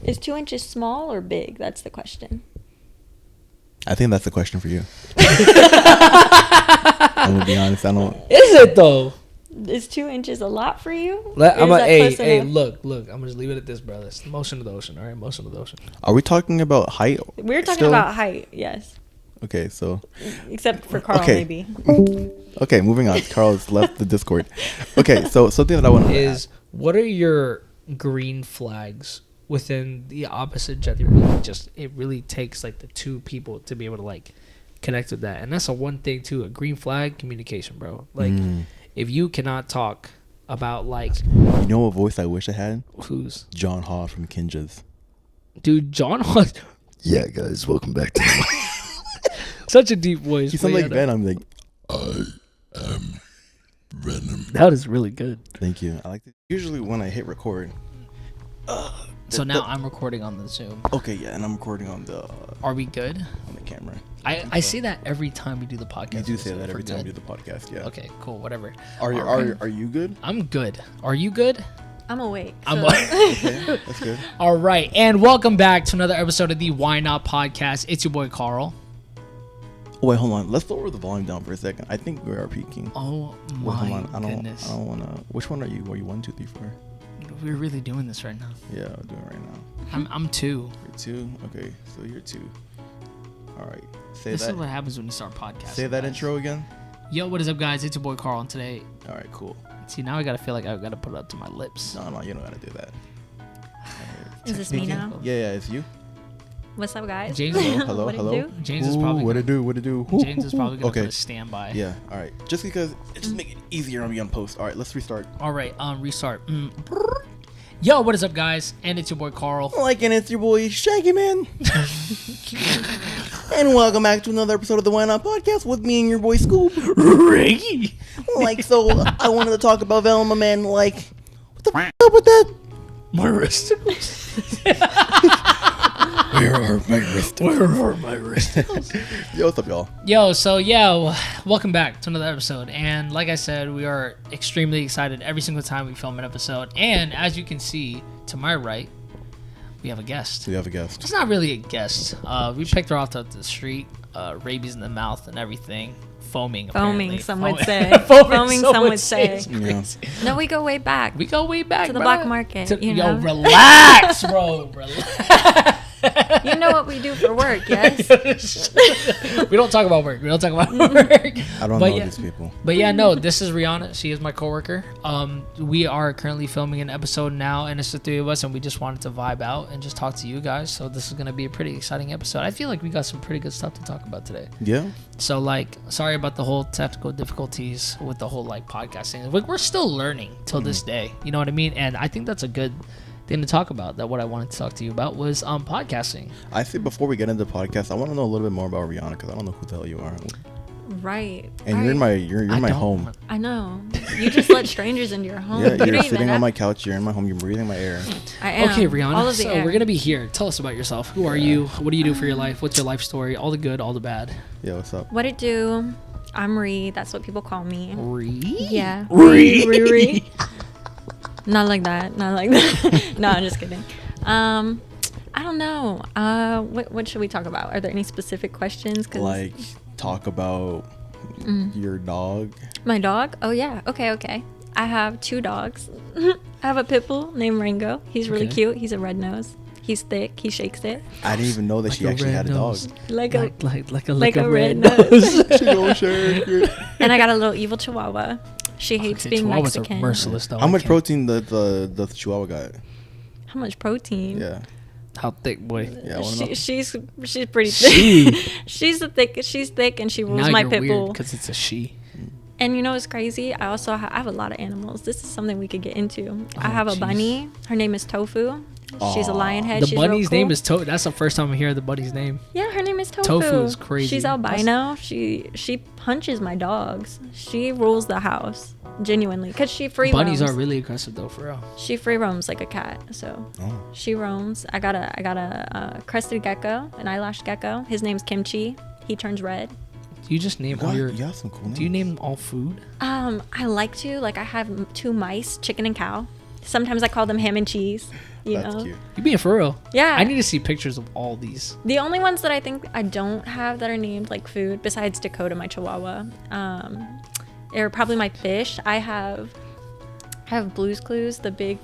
Is 2 inches small or big? That's the question. I think that's the question for you. I'm gonna be honest. I don't. Is it though? Is 2 inches a lot for you? Hey, look. I'm gonna just leave it at this, brother. It's the motion of the ocean. All right, motion of the ocean. Are we talking about height? We're talking about height. Yes. Okay, so. Except for Karl, maybe. Okay, moving on. Karl has left the Discord. Okay, so something that I want to is what are your green flags within the opposite gender? It really takes like the two people to be able to like connect with that, and that's a one thing too. A green flag, communication, bro. Like if you cannot talk about like, you know what voice I wish I had? Who's John Haw from Kinjas. Dude, John Haw. Yeah, guys, welcome back to. Such a deep voice. He sounds like Venom. Like, I am Venom. That is really good. Thank you. I like it. Usually when I hit record. So now I'm recording on the Zoom. Okay, yeah, and I'm recording on the. Are we good? On the camera. I say that every time we do the podcast. You do say that every time we do the podcast. Yeah. Okay, cool. Whatever. Are you good? I'm good. Are you good? I'm awake. Okay, that's good. All right, and welcome back to another episode of the Why Not Podcast. It's your boy Karl. Oh, wait, hold on. Let's lower the volume down for a second. I think we are peaking. Oh my goodness. I don't want to. Which one are you? Are you 1, 2, 3, 4? We're really doing this right now. Yeah, we're doing it right now. I'm 2. You're 2. Okay, so you're 2. All right. This is what happens when you start podcasting. Say that intro again. Yo, what is up, guys? It's your boy Karl, and today. All right, cool. See, now I gotta feel like I gotta put it up to my lips. No, you don't gotta do that. Is this me now? Yeah, it's you. What's up, guys? James, hello. James is probably. What it do? James is probably gonna put a standby. Yeah. All right. Just because it just make it easier on me on post. All right, let's restart. All right. Restart. Yo, what is up, guys? And it's your boy Karl. And it's your boy Shaggy Man. And welcome back to another episode of the Why Not Podcast with me and your boy Scoob. Reggie. I wanted to talk about Velma, man. Like, what the f*** up with that? My wristicles. Where are my wristicles? Yo, what's up, y'all? Yo, welcome back to another episode. And like I said, we are extremely excited every single time we film an episode. And as you can see to my right, we have a guest. It's not really a guest. We picked her off the street, rabies in the mouth and everything. Foaming, some would say. Some would say. Yeah. No, we go way back. To the black market. Yo, relax, bro. Relax. You know what we do for work, yes? We don't talk about work. I don't know these people. But yeah, no, this is Rianna. She is my coworker. We are currently filming an episode now, and it's the 3 of us, and we just wanted to vibe out and just talk to you guys. So this is going to be a pretty exciting episode. I feel like we got some pretty good stuff to talk about today. Yeah. So, like, sorry about the whole technical difficulties with the whole, like, podcasting. We're still learning till this day. You know what I mean? And I think that's a good thing to talk about. That what I wanted to talk to you about was podcasting. I think before we get into the podcast, I want to know a little bit more about Rianna because I don't know who the hell you are. Right. And you're in my home. I know. You just let strangers into your home. Yeah, you're sitting on my couch. You're in my home. You're breathing my air. I am. Okay, Rianna. All of the so air. we're gonna be here. Tell us about yourself. Who are you? What do you do for your life? What's your life story? All the good, all the bad. Yeah, what's up? What it do? I'm Ree. That's what people call me. Ree? Yeah. Ree. Not like that. No, I'm just kidding. I don't know. What should we talk about? Are there any specific questions? Like, talk about your dog. My dog? Oh, yeah. Okay. I have 2 dogs. I have a pit bull named Ringo. He's really cute. He's a red nose. He's thick. He shakes it. I didn't even know that she actually had a dog. Like a red nose. She don't share. And I got a little evil chihuahua. She hates being Chihuahuas Mexican. Are merciless, though. How much protein the chihuahua got? How much protein? Yeah. How thick, boy? Yeah, she's pretty thick. She's thick and she rules now my you're pit weird bull. because it's a she. And you know what's crazy? I also I have a lot of animals. This is something we could get into. I have a jeez. bunny. Her name is Tofu. She's a lion head. The She's bunny's real cool. name is Tofu. That's the first time I hear the bunny's name. Yeah, her name is Tofu. Tofu is crazy. She's albino. She punches my dogs. She rules the house. Genuinely, because she free Bunnies roams. are really aggressive though, for real. She free roams like a cat, so she roams. I got a crested gecko, an eyelash gecko. His name's Kimchi. He turns red. Do you just name all your? You have some cool names. Do you name all food? I like to. Like I have 2 mice, chicken and cow. Sometimes I call them ham and cheese. You That's know? cute. You being for real? Yeah. I need to see pictures of all these. The only ones that I think I don't have that are named like food, besides Dakota, my Chihuahua, are probably my fish. I have Blue's Clues, the big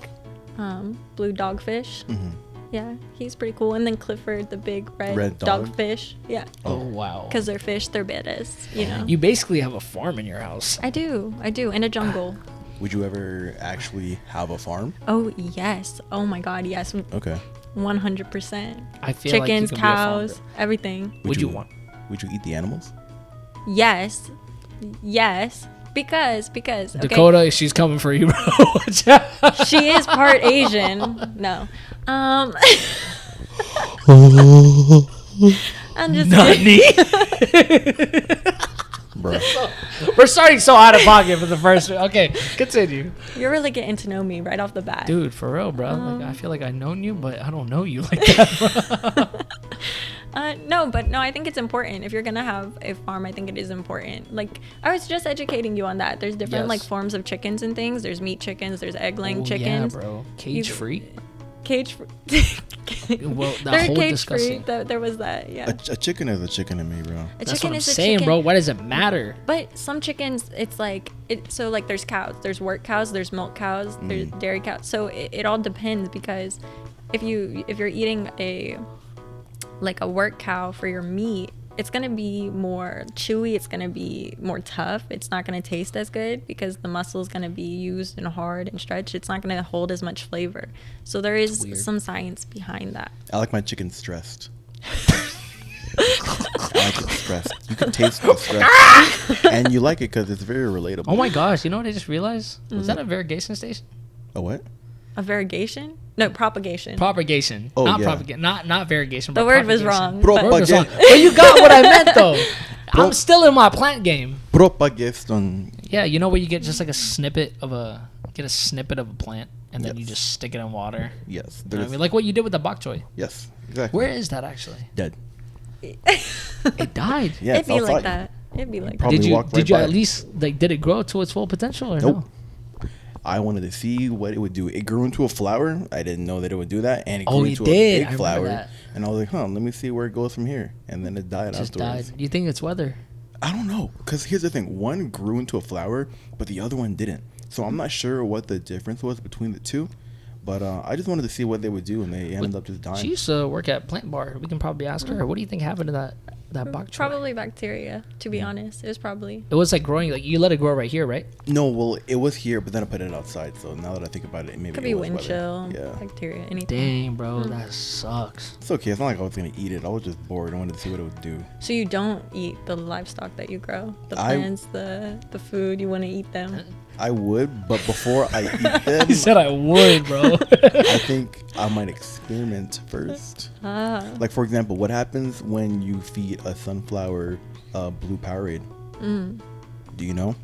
blue dogfish. Mm-hmm. Yeah, he's pretty cool. And then Clifford, the big red dog? dogfish. Yeah, Oh wow. because they're fish, they're badass. You know. You basically have a farm in your house. I do, in a jungle. Would you ever actually have a farm? Oh yes. Oh my God, yes. Okay. 100%. I feel Chickens, like you could cows, be a farmer. everything. Would you want? Would you eat the animals? Yes. Because okay. Dakota, she's coming for you, bro. Watch out. She is part Asian. No. I'm just kidding. Bro. We're starting so out of pocket for the first. Okay, continue. You're really getting to know me right off the bat. Dude, for real, bro. Like, I feel like I've known you, but I don't know you like that, bro. No, I think it's important. If you're gonna have a farm, I think it is important. Like, I was just educating you on that. There's different like forms of chickens and things. There's meat chickens. There's egg-laying chickens. Yeah, bro. Cage free. Cage free. Well, that They're whole cage disgusting. free. There was that. Yeah. A chicken is a chicken to me, bro. A That's chicken what I'm is a saying, chicken. bro. Why does it matter? But some chickens, it's like so like there's cows, there's work cows, there's milk cows, there's dairy cows. So it all depends, because if you're eating a work cow for your meat, it's gonna be more chewy, it's gonna be more tough, it's not gonna taste as good because the muscle is gonna be used and hard and stretched. It's not gonna hold as much flavor. So there is some science behind that. I like my chicken stressed. I like it stressed. You can taste the stress. And you like it because it's very relatable. Oh my gosh, you know what I just realized? Was that a variegation station? A what? A variegation? No, propagation. Propagation. Oh, not yeah. propagation. Not variegation. The but word was propagation. wrong. Bro, but- The word was wrong. But you got what I meant though. I'm still in my plant game. Propagation. Yeah, you know where you get just like a snippet of a plant and then you Yes. just stick it in water. Yes. You know what There's, I mean, like what you did with the bok choy. yes. Exactly. Where is that actually? Dead. It died. Yeah. It'd it's be outside. like that. It'd be like that. Probably Did you walk right you by at it. least like did it grow to its full potential or Nope. no? I wanted to see what it would do. It grew into a flower. I didn't know that it would do that, and it grew Oh, it into did. a I big remember flower. that. And I was like, let me see where it goes from here. And then it died Just afterwards. died. You think it's weather? I don't know, because here's the thing: one grew into a flower, but the other one didn't. So I'm not sure what the difference was between the two. But I just wanted to see what they would do, and they ended up just dying. She used to work at Plant Bar. We can probably ask her. What do you think happened to that bok choy? Probably bacteria, to be honest. It was probably. It was like growing. Like you let it grow right here, right? No, well, it was here, but then I put it outside. So now that I think about it, maybe Could it be was wind weather. chill, Yeah, bacteria, anything. Dang, bro, that sucks. it's okay. It's not like I was gonna eat it. I was just bored. I wanted to see what it would do. So you don't eat the livestock that you grow, the I- plants, the food. You want to eat them. I would, but before I eat them, He said I would, bro. I think I might experiment first. Ah. Like, for example, what happens when you feed a sunflower blue Powerade? Do you know?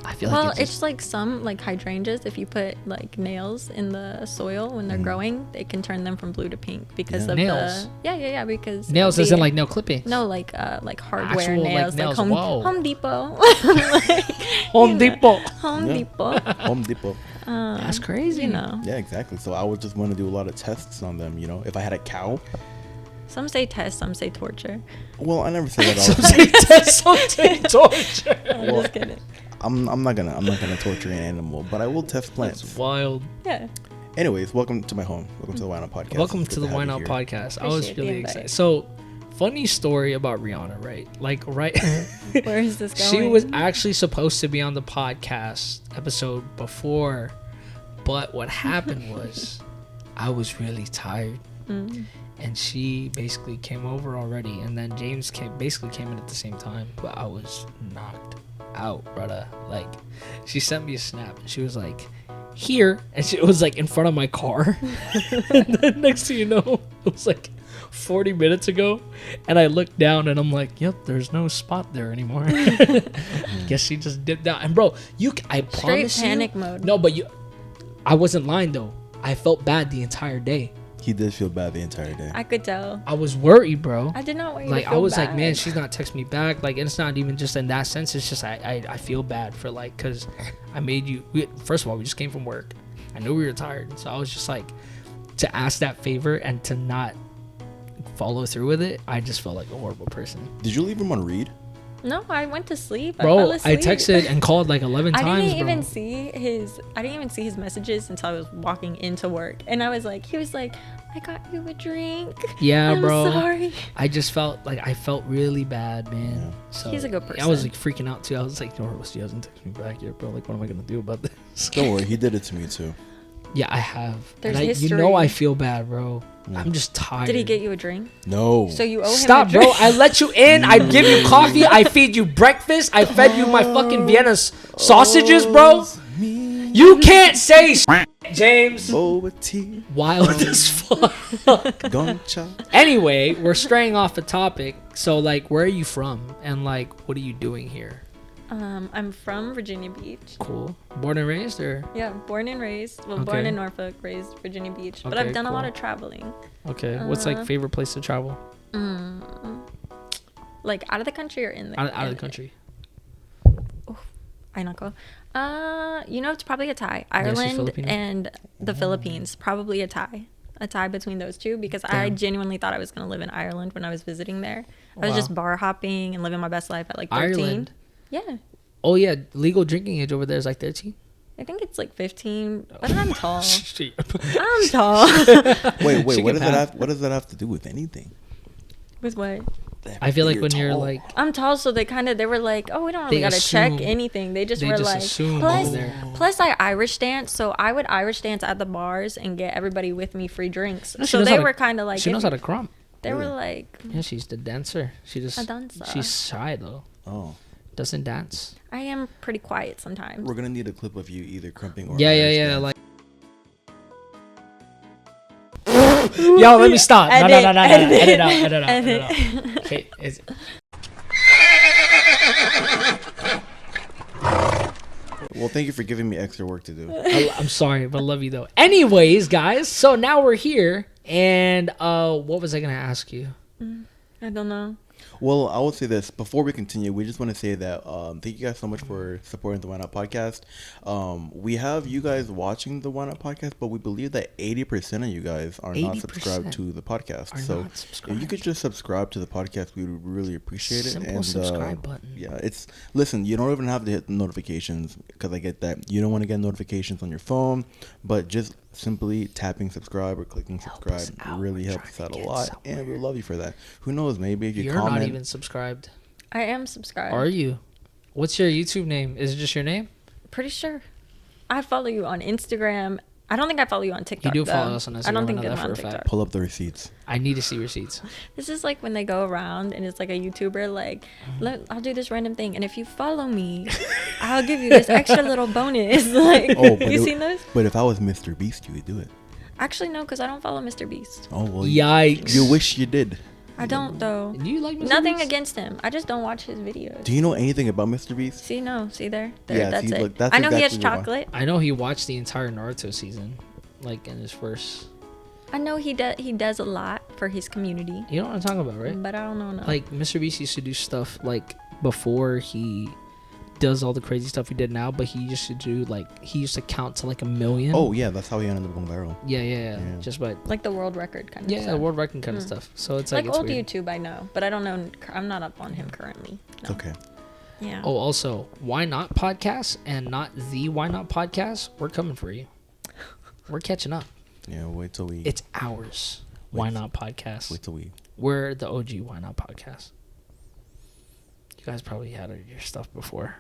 I feel Well, like it's like some like hydrangeas. If you put like nails in the soil when they're growing, they can turn them from blue to pink because Yeah. of Nails? the yeah because nails the- isn't like nail clipping. no like hardware Actual, like, nails nails, like whoa. Home Depot. Like, Home you know, Depot. Home Yeah. Depot. Home Depot. That's crazy. You know, Yeah, exactly. So I would just want to do a lot of tests on them. You know, if I had a cow. some say test, some say torture. Well, I never said that. Some I was, say test, some say torture. I'm just kidding. I'm not gonna torture an animal, but I will test plants. That's wild. Yeah. Anyways, welcome to my home. Welcome to the Why Not Podcast. Welcome It's to good the have Why you Not here. podcast. I was Appreciate the really invite. excited. So, funny story about Rihanna, right? Like, right. Where is this going? She was actually supposed to be on the podcast episode before, but what happened was I was really tired. And she basically came over already, and then James came in at the same time, but I was knocked out, brother. Like, she sent me a snap, and she was like, here, and it was like in front of my car. And then next thing you know, it was like 40 minutes ago, and I looked down, and I'm like, yep, there's no spot there anymore. Guess she just dipped out. And bro, I straight promise panic you, mode. no, but I wasn't lying though. I felt bad the entire day. He did feel bad the entire day. I could tell. I was worried, bro. I did not want you Like to feel I was bad. like, man, she's not texting me back. Like, and it's not even just in that sense. It's just I feel bad for like, cause I made you. First of all, we just came from work. I knew we were tired, so I was just like, to ask that favor and to not follow through with it, I just felt like a horrible person. Did you leave him on read? No, I went to sleep. Bro, I texted and called like 11 times, I didn't bro. even see his messages until I was walking into work, and he was like, I got you a drink. Yeah, I'm bro. sorry. I just felt really bad, man. Yeah. So He's a good person. I was like freaking out too. I was like, he hasn't texted me back yet, bro. Like, what am I gonna do about this? Don't worry, he did it to me too. Yeah, I have. There's and history. You know I feel bad, bro. Yeah. I'm just tired. Did he get you a drink? No. So you owe him Stop, a drink. bro. I let you in. I give you coffee. I feed you breakfast. I fed you my fucking Vienna sausages, bro. You can't say James. Wild as fuck. Anyway, we're straying off the topic. So, like, where are you from? And, like, what are you doing here? I'm from Virginia Beach. Cool. Born and raised, or? Yeah, born and raised. Well, born in Norfolk, raised Virginia Beach. But Okay, I've done a lot cool. of traveling. Okay. What's, like, favorite place to travel? Like, out of the country or in the Out of the country. I not go. It's probably a tie. Yeah, she's Ireland Filipino? and the Philippines. Probably a tie. A tie between those two, because I genuinely thought I was going to live in Ireland when I was visiting there. I was Wow. just bar hopping and living my best life at like 13. Ireland? Yeah. Oh, yeah. Legal drinking age over there is like 13. I think it's like 15, but I'm tall. Shit. I'm tall. Wait, She what can does that have to do with anything? With what? I feel like when tall. you're like, I'm tall, so they were like, oh, we don't really They gotta check assume- anything. They just they were just like, assume plus, over there. plus I Irish dance, so I would Irish dance at the bars and get everybody with me free drinks. No, she So knows they how to- were kind of like, she knows how to crump. they were like, Yeah, she's the dancer. She just, A dancer. she's shy though. Oh, Doesn't dance. I am pretty quiet sometimes. we're gonna need a clip of you either crumping or Yeah, Irish yeah. dance. Like, yo, let me stop. No. Edit, Edit out. edit. Okay, Well, thank you for giving me extra work to do. I'm sorry, but I love you though. Anyways, guys, so now we're here, and what was I gonna ask you? I don't know. Well, I will say this before we continue. We just want to say that thank you guys so much for supporting the Why Not Podcast. We have you guys watching the Why Not Podcast, but we believe that 80% of you guys are not 80% subscribed to the podcast. are So not if subscribed. you could just subscribe to the podcast, we would really appreciate it. Simple And subscribe button. yeah, listen. You don't even have to hit the notifications, because I get that you don't want to get notifications on your phone, but just simply tapping subscribe or clicking subscribe us out. really We're helps us trying out to a get lot, somewhere. and we love you for that. Who knows? Maybe if you You're comment. not even subscribed. I am subscribed. Are you? What's your YouTube name? Is it just your name? Pretty sure. I follow you on Instagram. I don't think I follow you on TikTok. do though. follow us on Instagram, I don't I think know I'm that for on a fact. TikTok. Pull up the receipts. I need to see receipts. This is like when they go around and it's like a YouTuber like, look, I'll do this random thing, and if you follow me, I'll give you this extra little bonus. Like, Oh, but you it- seen those? But if I was Mr. Beast, you would do it. Actually, no, because I don't follow Mr. Beast. Oh well. Yikes. You wish you did. I don't though. Do you like Mr. Nothing Beast? against him. I just don't watch his videos. Do you know anything about Mr. Beast? See, no, see there, Yeah, that's see, it. look, that's I know he has exactly why. chocolate. I know he watched the entire Naruto season, like in his first. I know he does a lot for his community, You know what I'm talking about, right? but I don't know. Like Mr. Beast used to do stuff like before he does all the crazy stuff he did now, but he used to do like he used to count to like 1 million. Oh yeah, that's how he ended up going viral. yeah. Yeah. Just by like the world record kind of yeah, stuff. world record kind of stuff. So it's like, Like it's old weird. YouTube, I know, but I don't know. I'm not up on him currently. It's No. okay. Yeah. Oh, also, Why Not Podcast and not the Why Not Podcast. We're coming for you. We're catching up. Yeah, wait till we. It's ours. Why Not Podcast. Wait till we. We're the OG Why Not Podcast. You guys probably had your stuff before.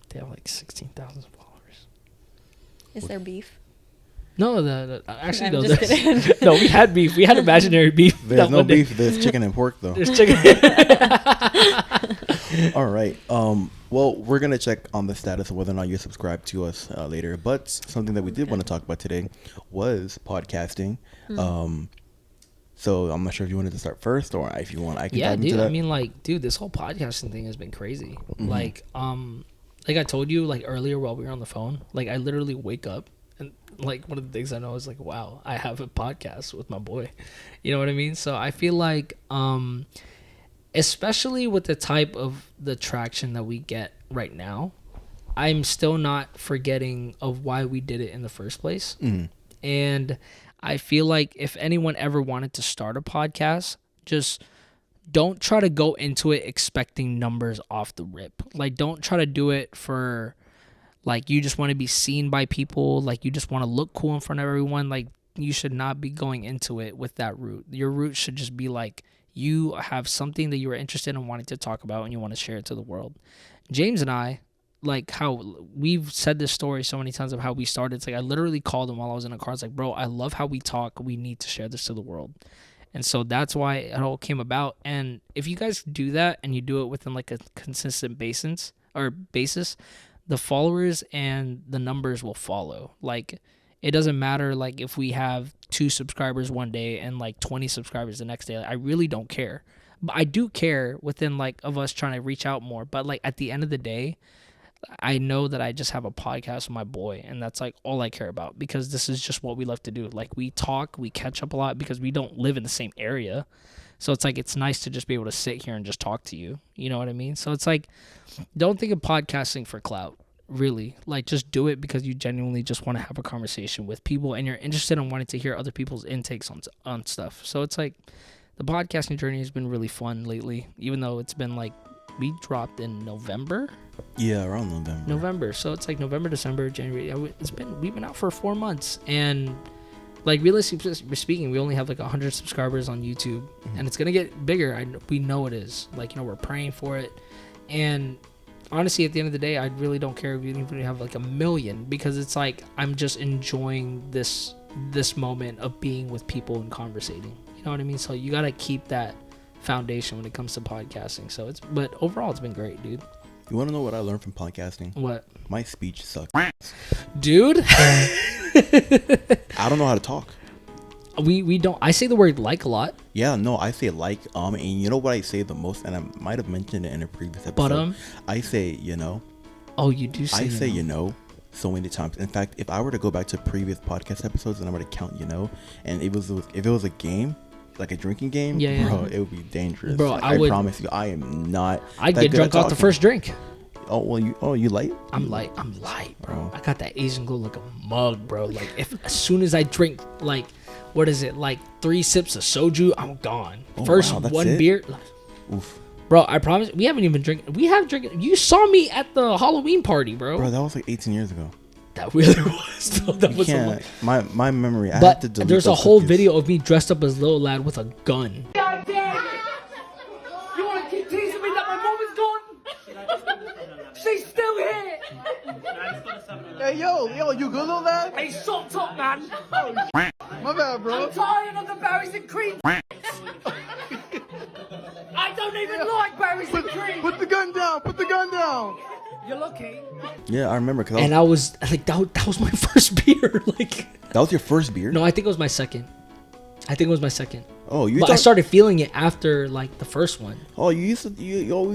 They have like 16,000 followers. Is there beef? No, actually I'm no. just there's- kidding. no, we had beef. We had imaginary beef. There's that no one day. beef. There's chicken and pork though. There's chicken. All right. Well, we're gonna check on the status of whether or not you subscribe to us later. But something that we did want to talk about today was podcasting. So I'm not sure if you wanted to start first, or if you want, I can Yeah, dive dude. into that. I mean, like, dude, this whole podcasting thing has been crazy. Like I told you, like earlier while we were on the phone, like I literally wake up and like one of the things I know is like, wow, I have a podcast with my boy. You know what I mean? So I feel like, especially with the type of the traction that we get right now, I'm still not forgetting of why we did it in the first place. And I feel like if anyone ever wanted to start a podcast, just don't try to go into it expecting numbers off the rip. Like, don't try to do it for, like, you just want to be seen by people. Like, you just want to look cool in front of everyone. Like, you should not be going into it with that route. Your route should just be like, you have something that you are interested in wanting to talk about and you want to share it to the world. James and I, like, how we've said this story so many times of how we started. It's like I literally called him while I was in a car. It's like, bro, I love how we talk. We need to share this to the world. And so that's why it all came about. And if you guys do that and you do it within like a consistent basis, the followers and the numbers will follow. Like, it doesn't matter like if we have 2 subscribers one day and like 20 subscribers the next day. Like, I really don't care. But I do care within like of us trying to reach out more. But like at the end of the day, I know that I just have a podcast with my boy, and that's like all I care about, because this is just what we love to do. Like, we talk, we catch up a lot because we don't live in the same area. So it's like, it's nice to just be able to sit here and just talk to you. You know what I mean? So it's like, don't think of podcasting for clout, really. Like, just do it because you genuinely just want to have a conversation with people and you're interested in wanting to hear other people's intakes on stuff. So it's like, the podcasting journey has been really fun lately, even though it's been like, we dropped in November. Yeah, around November. So it's like November, December, January. We've been out for 4 months, and like, realistically speaking, we only have like 100 subscribers on YouTube, and it's gonna get bigger. We know it is. Like, you know, we're praying for it, and honestly, at the end of the day, I really don't care if we even have like 1 million, because it's like, I'm just enjoying this moment of being with people and conversating. You know what I mean? So you gotta keep that foundation when it comes to podcasting. But overall, it's been great, dude. You want to know what I learned from podcasting? What? My speech sucks. Dude. I don't know how to talk. We don't. I say the word like a lot. Yeah, no, I say like, and you know what I say the most, and I might have mentioned it in a previous episode. But I say, you know. Oh, you do say. I say, you know, so many times. In fact, if I were to go back to previous podcast episodes and I were to count, you know, and if it was a game, like a drinking game, bro, it would be dangerous. Bro, like, I promise you, I am not. I'd get drunk off the first drink. Oh well, you light? I'm light, bro. I got that Asian glow like a mug, bro. Like, as soon as I drink, like, what is it, like 3 sips of soju, I'm gone. First one beer. Oof. Bro, I promise, we haven't even drinking. We have drinking. You saw me at the Halloween party, bro. Bro, that was like 18 years ago. That really was. That you was can't. My memory. I but have to delete there's a those whole cookies. video of me dressed up as Little Lad with a gun. God damn it! You want to keep teasing me that my mom is gone? She's still here! Hey, yo, you good, little lad? Hey, shut up, man! My bad, bro. I'm tired of the berries and cream. I don't even like berries and cream. Put the gun down. You're lucky. Yeah, I remember. And I was like, that was my first beer. Like, that was your first beer? No, I think it was my second. Oh, But I started feeling it after like the first one. Oh, you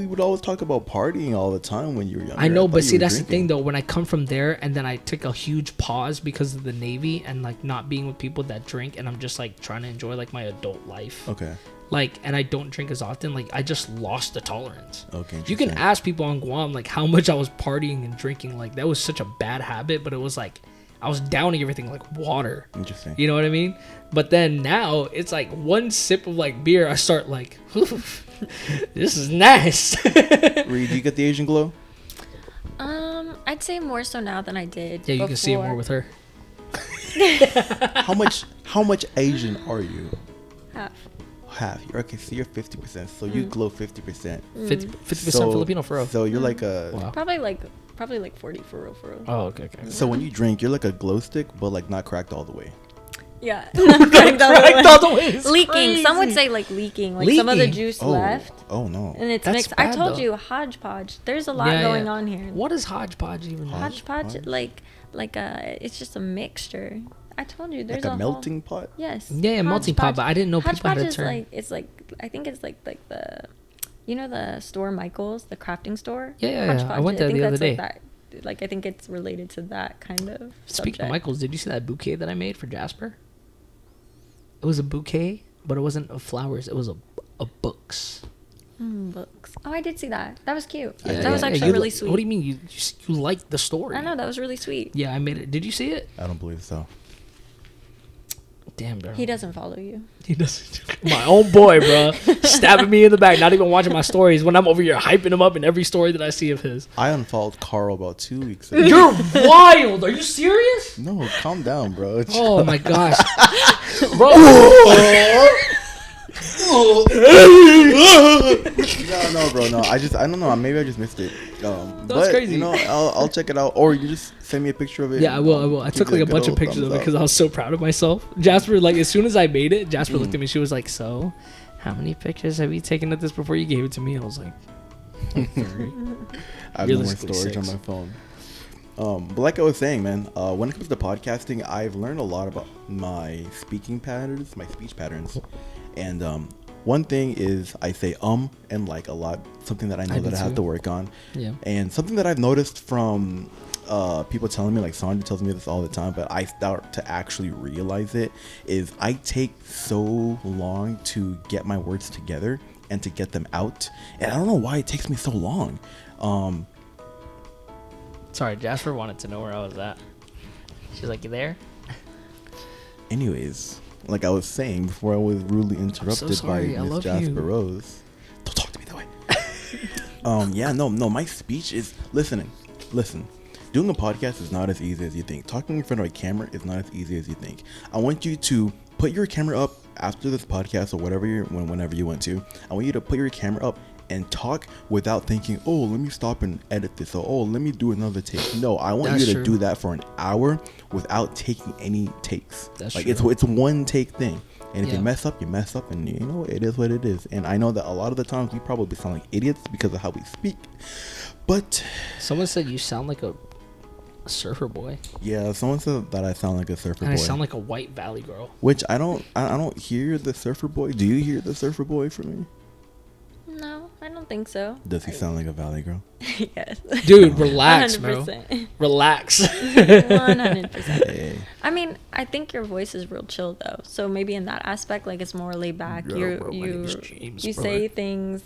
would always talk about partying all the time when you were younger. I know, but see, that's the thing though. When I come from there and then I took a huge pause because of the Navy and like not being with people that drink, and I'm just like trying to enjoy like my adult life. Okay. Like, and I don't drink as often. Like, I just lost the tolerance. Okay. You can ask people on Guam like how much I was partying and drinking. Like, that was such a bad habit, but it was like I was downing everything like water. Interesting. You know what I mean? But then now it's like one sip of like beer, I start like, this is nice. Reed, do you get the Asian glow? I'd say more so now than I did. Yeah, you can see it more with her. How much Asian are you? Half. Okay, so you're 50%. So you glow 50%. 50% Filipino for real. So you're like a. Wow. Probably like 40 for real. Oh, okay. So when you drink, you're like a glow stick, but like not cracked all the way. Yeah. Cracked all the way. Leaking. Crazy. Some would say like leaking. Like some of the juice left. Oh no. And it's That's mixed. I bad, told though. you, hodgepodge. There's a lot going on here. What is hodgepodge even? Hodgepodge, like it's just a mixture. I told you, there's like a whole- melting pot. Yes. Yeah, melting pot, but I didn't know people had a Hodgepodge is term. like I think it's like the, you know, the store Michael's, the crafting store. Yeah. Hodgepodge, I went there the other day. Like I think it's related to that kind of. Speaking subject. of Michael's, did you see that bouquet that I made for Jasper? It was a bouquet, but it wasn't of flowers. It was a books. Books. Oh, I did see that. That was cute. Yeah, That was actually You really li- sweet. What do you mean? You like the story? I know, that was really sweet. Yeah, I made it. Did you see it? I don't believe so. Damn, bro. He doesn't follow you. He doesn't. My own boy, bro. Stabbing me in the back, not even watching my stories when I'm over here hyping him up in every story that I see of his. I unfollowed Karl about 2 weeks ago. You're wild. Are you serious? No, calm down, bro. Oh my gosh. Bro. No, bro. No, I don't know. Maybe I just missed it. That's crazy. You know, I'll check it out, or you just send me a picture of it. Yeah, I will. I took like a bunch of pictures of it because I was so proud of myself. Jasper, like as soon as I made it, Jasper looked at me. She was like, "So, how many pictures have you taken of this before you gave it to me?" I was like, I have no more storage on my phone. But like I was saying, man, when it comes to podcasting, I've learned a lot about my speaking patterns, my speech patterns, and one thing is I say and like a lot, something that I know that I have to work on. Yeah. And something that I've noticed from people telling me, like Sandra tells me this all the time, but I start to actually realize it, is I take so long to get my words together and to get them out. And I don't know why it takes me so long. Sorry, Jasper wanted to know where I was at. She's like, "You there?" Anyways, like I was saying before I was rudely interrupted by Miss Jasper Rose. Don't talk to me that way. No, my speech is listen. Doing a podcast is not as easy as you think. Talking in front of a camera is not as easy as you think. I want you to put your camera up after this podcast or whatever whenever you want to. I want you to put your camera up and talk without thinking, oh, let me stop and edit this, or oh, let me do another take. No, I want you to do that for an hour without taking any takes. That's like true. it's one take thing. And if you mess up, and you know, it is what it is. And I know that a lot of the times we probably sound like idiots because of how we speak. But Someone said you sound like a surfer boy. yeah, someone said that I sound like a surfer And boy. I sound like a white valley girl. Which I don't hear the surfer boy. Do you hear the surfer boy from me? No, I don't think so. Does he sound like a valley girl? Yes. Dude, relax, bro. 100%. Relax. 100%. Hey. I mean, I think your voice is real chill though. So maybe in that aspect, like it's more laid back. Yeah, bro, my name is James, you bro. say things.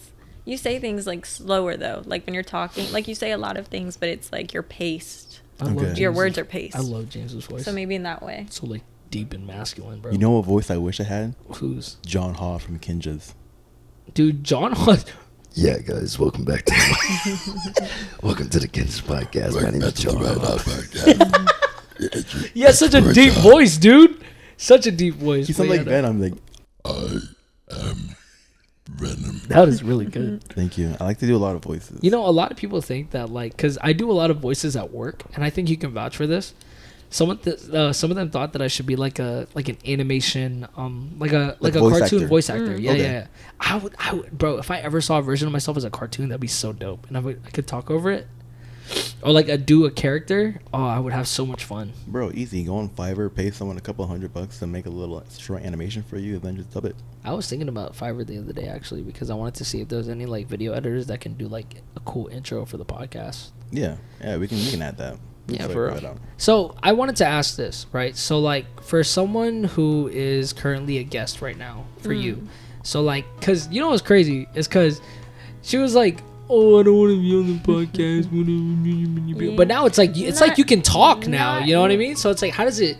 You say things like slower though. Like when you're talking, like you say a lot of things, but it's like you're paced. I love Okay. James's- Your words are paced. I love James's voice. So maybe in that way. So like deep and masculine, bro. You know what voice I wish I had? Who's? John Haw from Kinjas. Dude, John Hunt. Yeah, guys, welcome back to welcome to the Kansas podcast. My name is John. He has such a deep voice, dude. Such a deep voice. He sounds But like yeah, Venom. Like, I am Venom. that is really good. thank you. I like to do a lot of voices. You know, a lot of people think that, like, because I do a lot of voices at work, and I think you can vouch for this. Some of them thought that I should be like an animation, like a voice cartoon actor. voice actor. Yeah, Okay. yeah. I would, bro. If I ever saw a version of myself as a cartoon, that'd be so dope, and I could talk over it, or like do a character. Oh, I would have so much fun. Bro, easy. Go on Fiverr, pay someone a couple $100 to make a little short animation for you, and then just dub it. I was thinking about Fiverr the other day actually because I wanted to see if there's any like video editors that can do like a cool intro for the podcast. Yeah, we can add that. Yeah, So for figure it real. out. So I wanted to ask this, right? So like for someone who is currently a guest right now for you, so like, cause you know what's crazy is cause she was like, oh, I don't want to be on the podcast, but now it's like you can talk now. You know what I mean? So it's like, how does it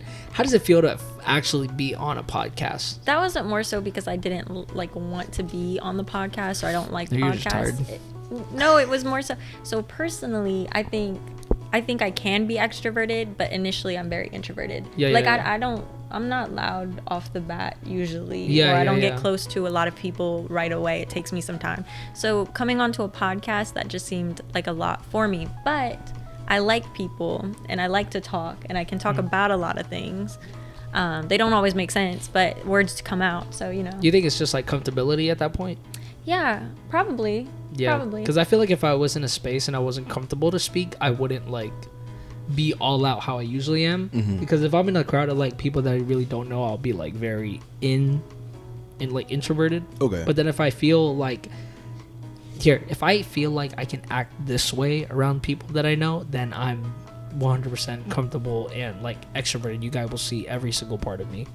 feel to actually be on a podcast? That wasn't more so because I didn't like want to be on the podcast or I don't like You're just tired. podcasts. No, it was more so. So personally, I think I can be extroverted, but initially I'm very introverted. Yeah, like yeah. I'm not loud off the bat usually. Yeah, or I yeah, don't yeah. get close to a lot of people right away. It takes me some time. So coming onto a podcast, that just seemed like a lot for me. But I like people and I like to talk and I can talk about a lot of things. They don't always make sense, but words come out. So, you know. You think it's just like comfortability at that point? Yeah, probably. Yeah, Probably. because I feel like if I was in a space and I wasn't comfortable to speak, I wouldn't like be all out how I usually am. Because if I'm in a crowd of like people that I really don't know, I'll be like very like introverted. Okay. But then if I feel like I can act this way around people that I know, then I'm 100% comfortable and like extroverted. You guys will see every single part of me.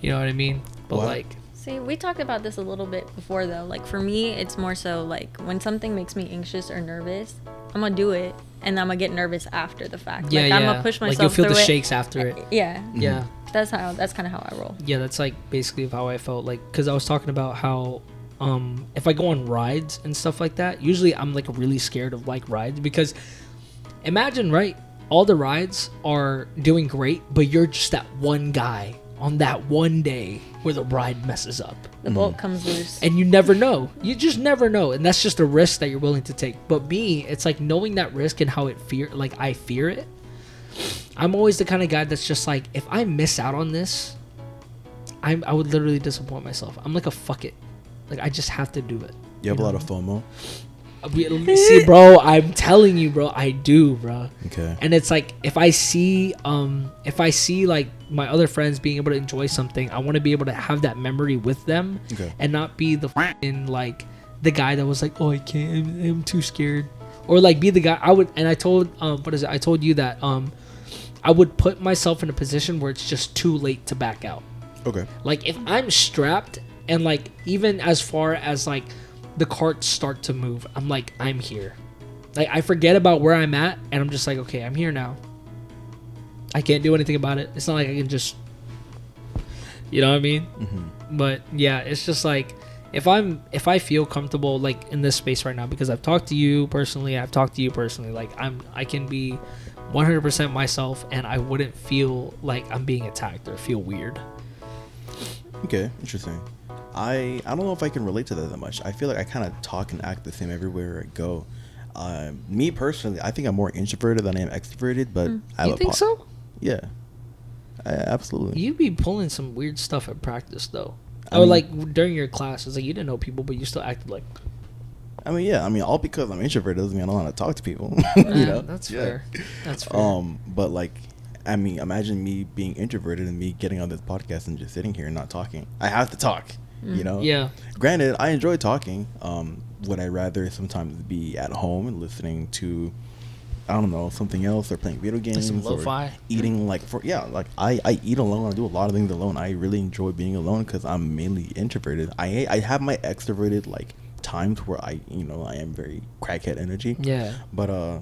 You know what I mean? But What? like, See, we talked about this a little bit before though. Like for me, it's more so like when something makes me anxious or nervous, I'm gonna do it and I'm gonna get nervous after the fact. yeah, like yeah. I'm gonna push myself like you'll feel through the it. shakes after it. Yeah. Yeah. That's kind of how I roll. Yeah, that's like basically how I felt, like, because I was talking about how if I go on rides and stuff like that, usually I'm like really scared of like rides, because imagine, right, all the rides are doing great, but you're just that one guy on that one day where the ride messes up. The bolt comes loose. And you never know. You just never know. And that's just a risk that you're willing to take. But me, it's like knowing that risk and how I fear it. I'm always the kind of guy that's just like, if I miss out on this, I would literally disappoint myself. I'm like a fuck it. Like, I just have to do it. You have a lot of FOMO? See, bro, I'm telling you, bro, I do, bro. Okay. And it's like, if I see like my other friends being able to enjoy something, I want to be able to have that memory with them, and not be the like the guy that was like, oh, I can't, I'm too scared, or like be the guy I told I told you that I would put myself in a position where it's just too late to back out. Okay. Like, if I'm strapped, and like even as far as like the carts start to move, I'm like, I'm here. Like, I forget about where I'm at, and I'm just like, okay, I'm here now. I can't do anything about it. It's not like I can just, you know what I mean? Mm-hmm. But yeah, it's just like, if I feel comfortable like in this space right now, because I've talked to you personally, like I can be 100% myself, and I wouldn't feel like I'm being attacked or feel weird. Okay, interesting. I don't know if I can relate to that much. I feel like I kind of talk and act the same everywhere I go. Me personally, I think I'm more introverted than I am extroverted, but You think so? Yeah, absolutely. You be pulling some weird stuff at practice, though. I Or mean, like during your class, it's like you didn't know people, but you still acted like. All because I'm introverted doesn't mean I don't know how to talk to people. You know, that's fair. That's fair. But like, imagine me being introverted and me getting on this podcast and just sitting here and not talking. I have to talk. You know. Yeah. Granted, I enjoy talking. Would I rather sometimes be at home and listening to, I don't know, something else, or playing video games, some lo-fi, or eating I eat alone. I do a lot of things alone. I really enjoy being alone because I'm mainly introverted. I have my extroverted like times where I am very crackhead energy. Yeah. But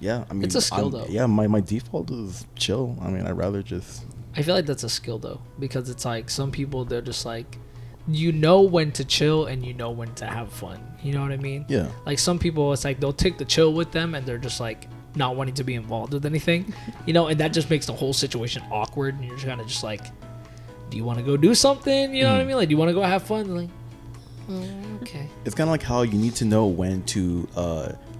yeah, I mean, it's a skill though. Yeah, my default is chill. I mean, I'd rather just. I feel like that's a skill though, because it's like some people, they're just like, you know when to chill and you know when to have fun. You know what I mean? Yeah. Like some people, it's like they'll take the chill with them and they're just like not wanting to be involved with anything, and that just makes the whole situation awkward. And you're just kind of just like, do you want to go do something? You know what I mean? Like, do you want to go have fun? Like, okay. It's kind of like how you need to know when to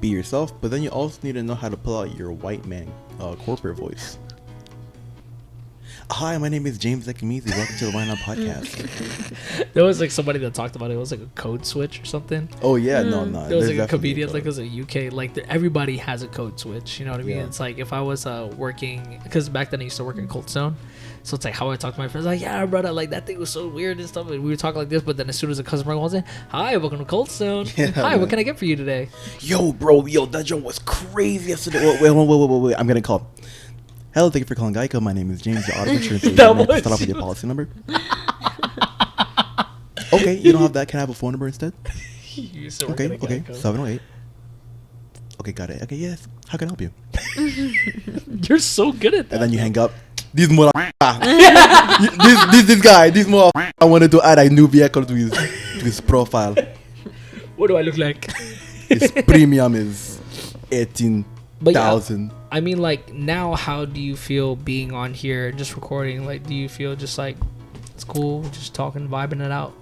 be yourself, but then you also need to know how to pull out your white man corporate voice. Hi, my name is James Ekamizi. Welcome to the Why Not Podcast. There was like somebody that talked about it. It was like a code switch or something. Oh yeah, no. There was like a comedian, like it was a UK, like everybody has a code switch. You know what I mean? Yeah. It's like if I was working, because back then I used to work in Cold Stone, so it's like how I talk to my friends, like, yeah, brother, like that thing was so weird and stuff. And we would talk like this, but then as soon as a customer calls in, hi, welcome to Cold Stone. Yeah, hi, man. What can I get for you today? Yo, bro, that joke was crazy yesterday. Wait. I'm gonna call. Hello, thank you for calling Geico. My name is James, your auto insurance agent. Start off with your policy number. Okay, you don't have that. Can I have a phone number instead? Okay. 708. Okay, got it. Okay, yes. How can I help you? You're so good at that. And then you hang up. This guy, I wanted to add a new vehicle to his profile. What do I look like? His premium is 18,000. I mean, like, now, how do you feel being on here just recording? Like, do you feel just like it's cool, just talking, vibing it out?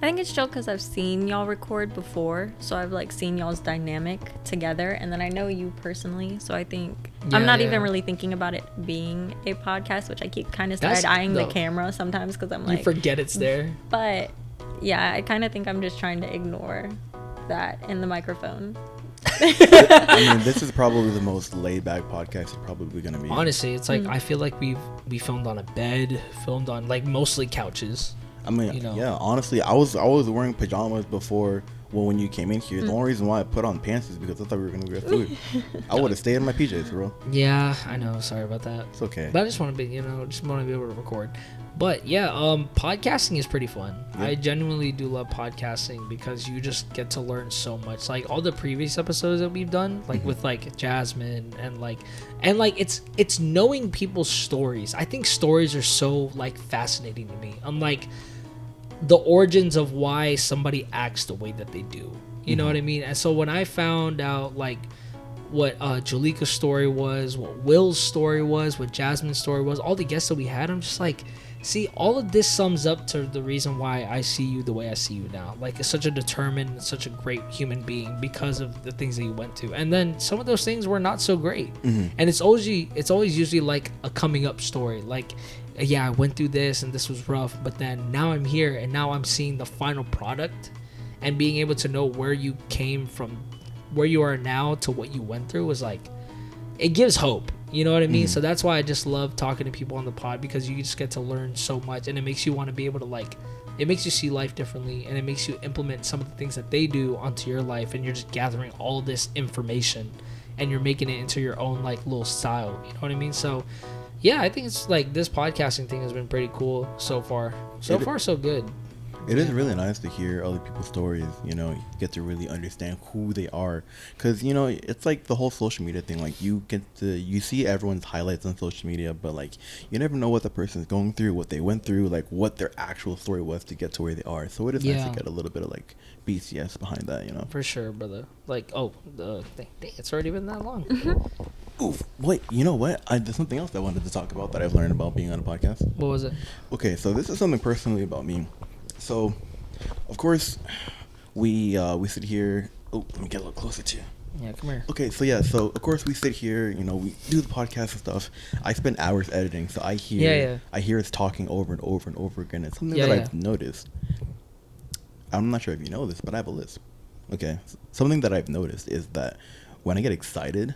I think it's chill because I've seen y'all record before, so I've like seen y'all's dynamic together, and then I know you personally, so I think I'm not even really thinking about it being a podcast, which I keep kind of side-eyeing the camera sometimes because I'm like, you forget it's there. But yeah, I kind of think I'm just trying to ignore that in the microphone. I mean, this is probably the most laid-back podcast it's probably gonna be. Honestly, it's like I feel like we filmed on a bed, filmed on like mostly couches. I mean, yeah. Honestly, I was wearing pajamas before Well, when you came in here, the only reason why I put on pants is because I thought we were gonna get food. I would have stayed in my PJs, bro. Yeah, I know. Sorry about that. It's okay. But I just want to be, you know, just want to be able to record. But yeah, podcasting is pretty fun. Yeah. I genuinely do love podcasting because you just get to learn so much. Like all the previous episodes that we've done, like with like Jasmine and like it's knowing people's stories. I think stories are so like fascinating to me. Unlike the origins of why somebody acts the way that they do. You know what I mean? And so when I found out like what Jalika's story was, what Will's story was, what Jasmine's story was, all the guests that we had, I'm just like, see, all of this sums up to the reason why I see you the way I see you now. Like, it's such a determined, such a great human being because of the things that you went to. And then some of those things were not so great. And it's always usually like a coming up story. Like, yeah, I went through this and this was rough, but then now I'm here and now I'm seeing the final product and being able to know where you came from, where you are now to what you went through was like, it gives hope. You know what I mean? So that's why I just love talking to people on the pod, because you just get to learn so much, and it makes you want to be able to like, it makes you see life differently, and it makes you implement some of the things that they do onto your life, and you're just gathering all this information and you're making it into your own like little style. You know what I mean? So yeah, I think it's like this podcasting thing has been pretty cool so far. So far, so good. It is really nice to hear other people's stories, you know, you get to really understand who they are. Because, you know, it's like the whole social media thing. Like, you see everyone's highlights on social media, but, like, you never know what the person's going through, what they went through, like, what their actual story was to get to where they are. So it is nice to get a little bit of, like, BCS behind that, you know? For sure, brother. Like, dang, it's already been that long. Oof. Wait, you know what? There's something else I wanted to talk about that I've learned about being on a podcast. What was it? Okay, so this is something personally about me. So, of course, we sit here. Oh, let me get a little closer to you. Yeah, come here. Okay, so yeah, so of course we sit here. You know, we do the podcast and stuff. I spend hours editing, so I hear us talking over and over and over again. It's something that I've noticed. I'm not sure if you know this, but I have a lisp. Okay, something that I've noticed is that when I get excited,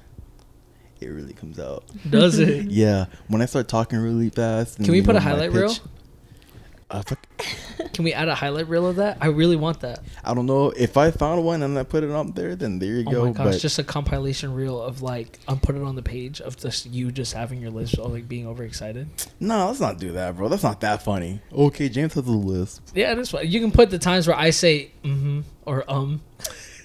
it really comes out. Does it? Yeah, when I start talking really fast. And, can we put a highlight reel? Can we add a highlight reel of that? I really want that. I don't know. If I found one and I put it up there, then there you go. Oh my gosh, just a compilation reel of like, I'll put it on the page of just you just having your list or like being overexcited. No, let's not do that, bro. That's not that funny. Okay, James has a list. Yeah, that's fine. You can put the times where I say or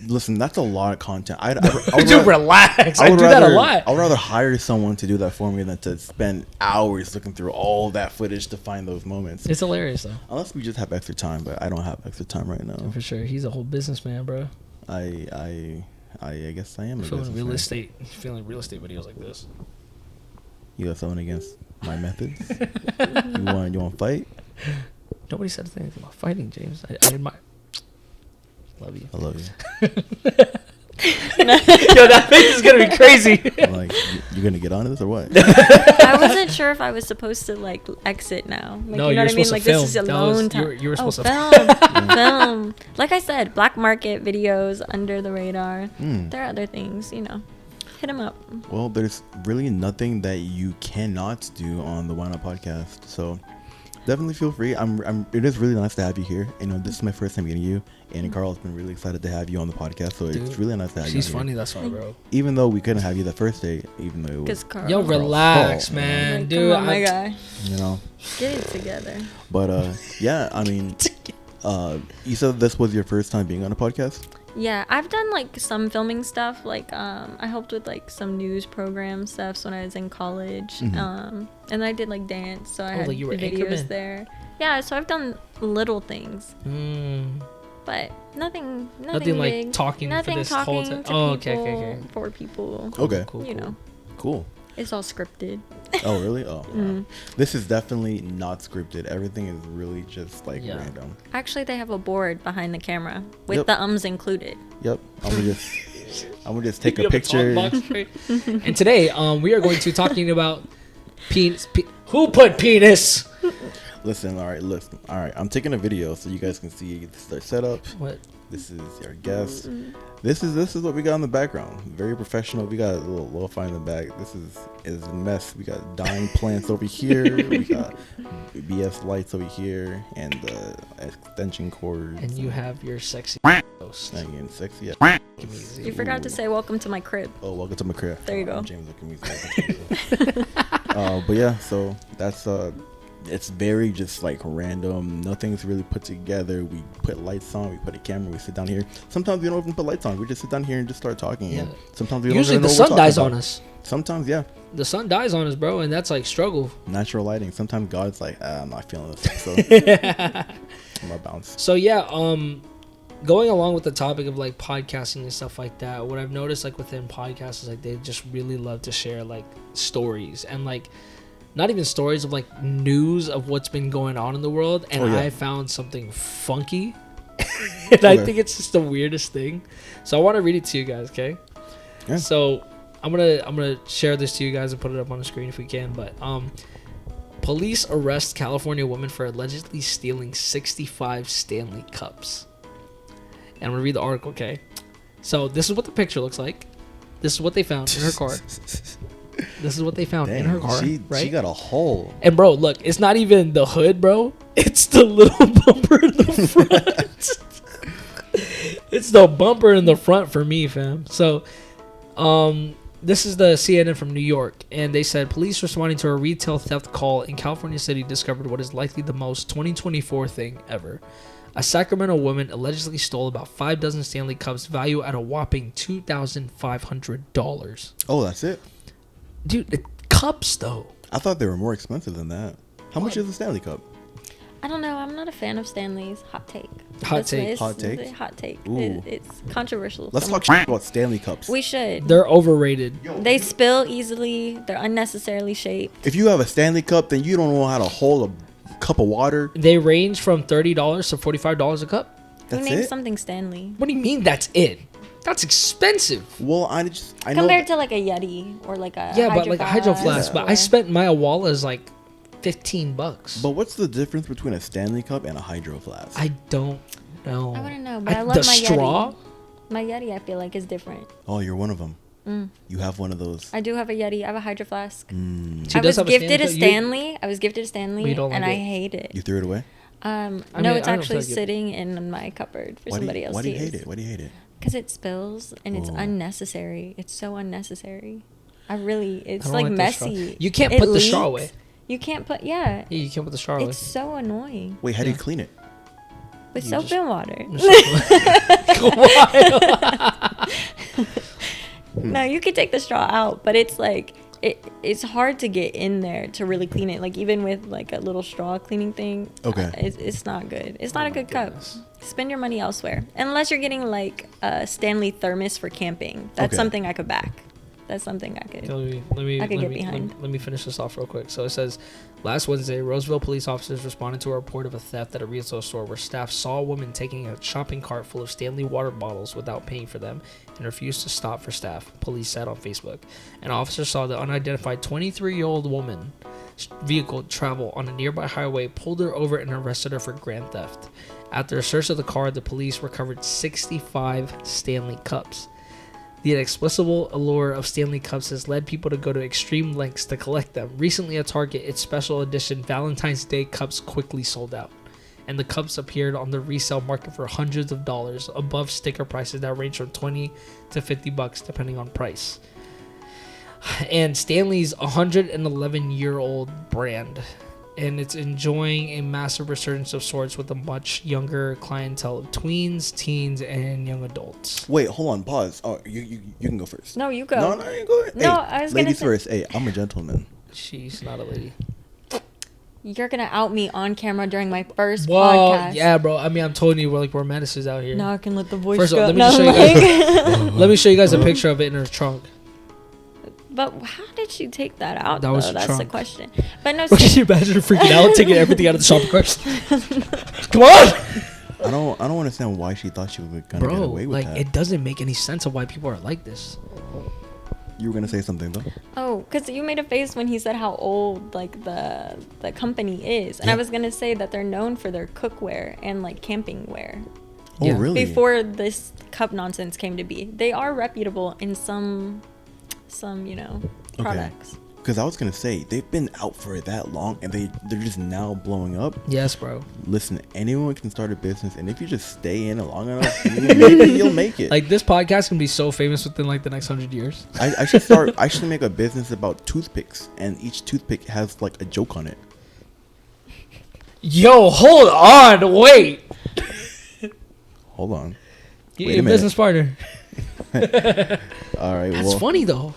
Listen, that's a lot of content. Dude, relax. I do that a lot. I'd rather hire someone to do that for me than to spend hours looking through all that footage to find those moments. It's hilarious, though. Unless we just have extra time, but I don't have extra time right now. For sure. He's a whole businessman, bro. I guess I am. Feeling real estate videos like this. You got something against my methods? You want to fight? Nobody said anything about fighting, James. I admire. Love you. I love you. Yo, that face is gonna be crazy. Like, you're gonna get on this or what? I wasn't sure if I was supposed to like exit now. Like, No, you know you're what I mean? supposed Like, to film. this is alone time. You were supposed to film. Like I said, black market videos under the radar. There are other things, you know. Hit them up. Well, there's really nothing that you cannot do on the Why Not podcast. So definitely feel free. It is really nice to have you here. You know, this is my first time meeting you, and Karl has been really excited to have you on the podcast. So dude, it's really nice to have you. She's funny, that's why, bro. Even though we couldn't have you the first day, even though it was Karl. Yo, relax, man, like, dude. Come on, my guy. You know, get it together. But yeah, I mean, you said this was your first time being on a podcast. Yeah, I've done like some filming stuff. Like I helped with like some news program stuff when I was in college. And I did like dance, so I had like you were videos Anchorman. there. Yeah, so I've done little things. But nothing like big. talking nothing for this talking whole time. to Oh, people, okay. for people. Okay. Cool. You know, Cool. it's all scripted. Oh, really? Oh, wow. This is definitely not scripted. Everything is really just like random. Actually, they have a board behind the camera with the ums included. Yep. I'm gonna just take a picture. And today, we are going to talking about penis. Who put penis? Listen. All right. I'm taking a video so you guys can see this is our setup. What? This is our guest. This is what we got in the background. Very professional. We got a little lo-fi in the back. This is a mess. We got dying plants over here. We got BS lights over here, and extension cords. And you have your sexy toast. Not getting sexy. Yeah. You forgot to say welcome to my crib. Oh, welcome to my crib. There you go. James looking music. But yeah, so that's it's very just like random. Nothing's really put together. We put lights on. We put a camera. We sit down here. Sometimes we don't even put lights on. We just sit down here and just start talking. Yeah. And sometimes we don't Usually even know the what sun we're dies talking on about. us. Sometimes, yeah. The sun dies on us, bro, and that's like struggle. Natural lighting. Sometimes God's like, I'm not feeling this. So I'm gonna bounce. So yeah, going along with the topic of like podcasting and stuff like that, what I've noticed like within podcasts is like they just really love to share like stories and like not even stories of like news of what's been going on in the world. And I found something funky, and I think it's just the weirdest thing. So I want to read it to you guys, okay? Yeah. So I'm gonna share this to you guys and put it up on the screen if we can. But police arrest California woman for allegedly stealing 65 Stanley Cups. And I'm gonna read the article, okay? So this is what the picture looks like. This is what they found in her car. This is what they found in her car, right? She got a hole. And bro, look, it's not even the hood, bro. It's the little bumper in the front. It's the bumper in the front for me, fam. So, this is the CNN from New York, and they said police responding to a retail theft call in California City discovered what is likely the most 2024 thing ever. A Sacramento woman allegedly stole about 5 dozen Stanley Cups, value at a whopping $2,500. Oh, that's it? Dude, the cups though. I thought they were more expensive than that. How much is a Stanley Cup? I don't know. I'm not a fan of Stanley's. Hot take. Hot take. Hot take? Hot take. Ooh. It's controversial. Let's talk shit about Stanley Cups. We should. They're overrated. They spill easily. They're unnecessarily shaped. If you have a Stanley Cup, then you don't know how to hold a cup of water. They range from $30 to $45 a cup. Who That's named it? something Stanley? What do you mean that's it? That's expensive. Well, I know. Compared to like a Yeti or like a Yeah, but like a hydro flask. But I or- spent my Awala's like $15. But what's the difference between a Stanley Cup and a hydro flask? I don't know. I wouldn't know, but I love the my straw. Yeti. My Yeti, I feel like, is different. Oh, you're one of them. You have one of those. I do have a Yeti. I have a hydro flask. She I does was have gifted a Stanley Cup. Stanley. I was gifted a Stanley, But you don't and like I it. hate it. You threw it away? No, mean, it's I don't feel actually like it. sitting in my cupboard for Why do somebody you, else why do to you hate use. it? Why do you hate it? Because it spills and it's Oh. unnecessary. It's so unnecessary. It's don't like like the straw. messy. You can't It put the straw leaks. away. You can't put, Yeah, you can't put the straw away. It's so annoying. Wait, how do you Yeah. clean it? With You soap just- and water. Hmm. No, you can take the straw out, but it's like it's hard to get in there to really clean it. Like even with like a little straw cleaning thing, Okay. it's not good. It's not a good cup. Spend your money elsewhere, unless you're getting like a Stanley thermos for camping. That's Okay. something I could back. That's something I could. I could get behind. Let me finish this off real quick. So it says, last Wednesday, Roseville police officers responded to a report of a theft at a retail store where staff saw a woman taking a shopping cart full of Stanley water bottles without paying for them and refused to stop for staff, police said on Facebook. An officer saw the unidentified 23-year-old woman vehicle travel on a nearby highway, pulled her over, and arrested her for grand theft. After a search of the car, the police recovered 65 Stanley Cups. The inexplicable allure of Stanley Cups has led people to go to extreme lengths to collect them. Recently at Target, its special edition Valentine's Day cups quickly sold out, and the cups appeared on the resale market for hundreds of dollars, above sticker prices that range from $20 to $50 depending on price. And Stanley's a 111-year-old brand, and it's enjoying a massive resurgence of sorts with a much younger clientele of tweens, teens, and young adults. Wait, hold on, pause. Oh, you can go first. No, you go. No, you go ahead. No, Hey, I was gonna ladies say- first. Hey, I'm a gentleman. She's not a lady. You're gonna out me on camera during my first Well, podcast. yeah, bro. I mean, I'm telling you, we're menaces out here. Now I can let the voice First of go. all, let me No, just show you like- Let me show you guys a picture of it in her trunk. But how did she take that out? That was though? the That's trunk. the question. But no, Can you imagine her freaking out, taking everything out of the shopping cart? Come on, I don't understand why she thought she was gonna get bro. away with Like, that. it doesn't make any sense of why people are like this. You were gonna say something though. oh, because you made a face when he said how old like the company is, and I Yeah. was gonna say that they're known for their cookware and like camping wear. Oh, Yeah. really? Before this cup nonsense came to be, they are reputable in some Okay. products. Because I was gonna say they've been out for that long, and they're just now blowing up. Yes, bro. Listen, anyone can start a business, and if you just stay in it long enough, maybe you'll make it. Like this podcast can be so famous within like the next 100 years. I should make a business about toothpicks, and each toothpick has like a joke on it. Yo, hold on, wait. Hold on. Get Wait your a minute. business partner. All right. That's well, funny though.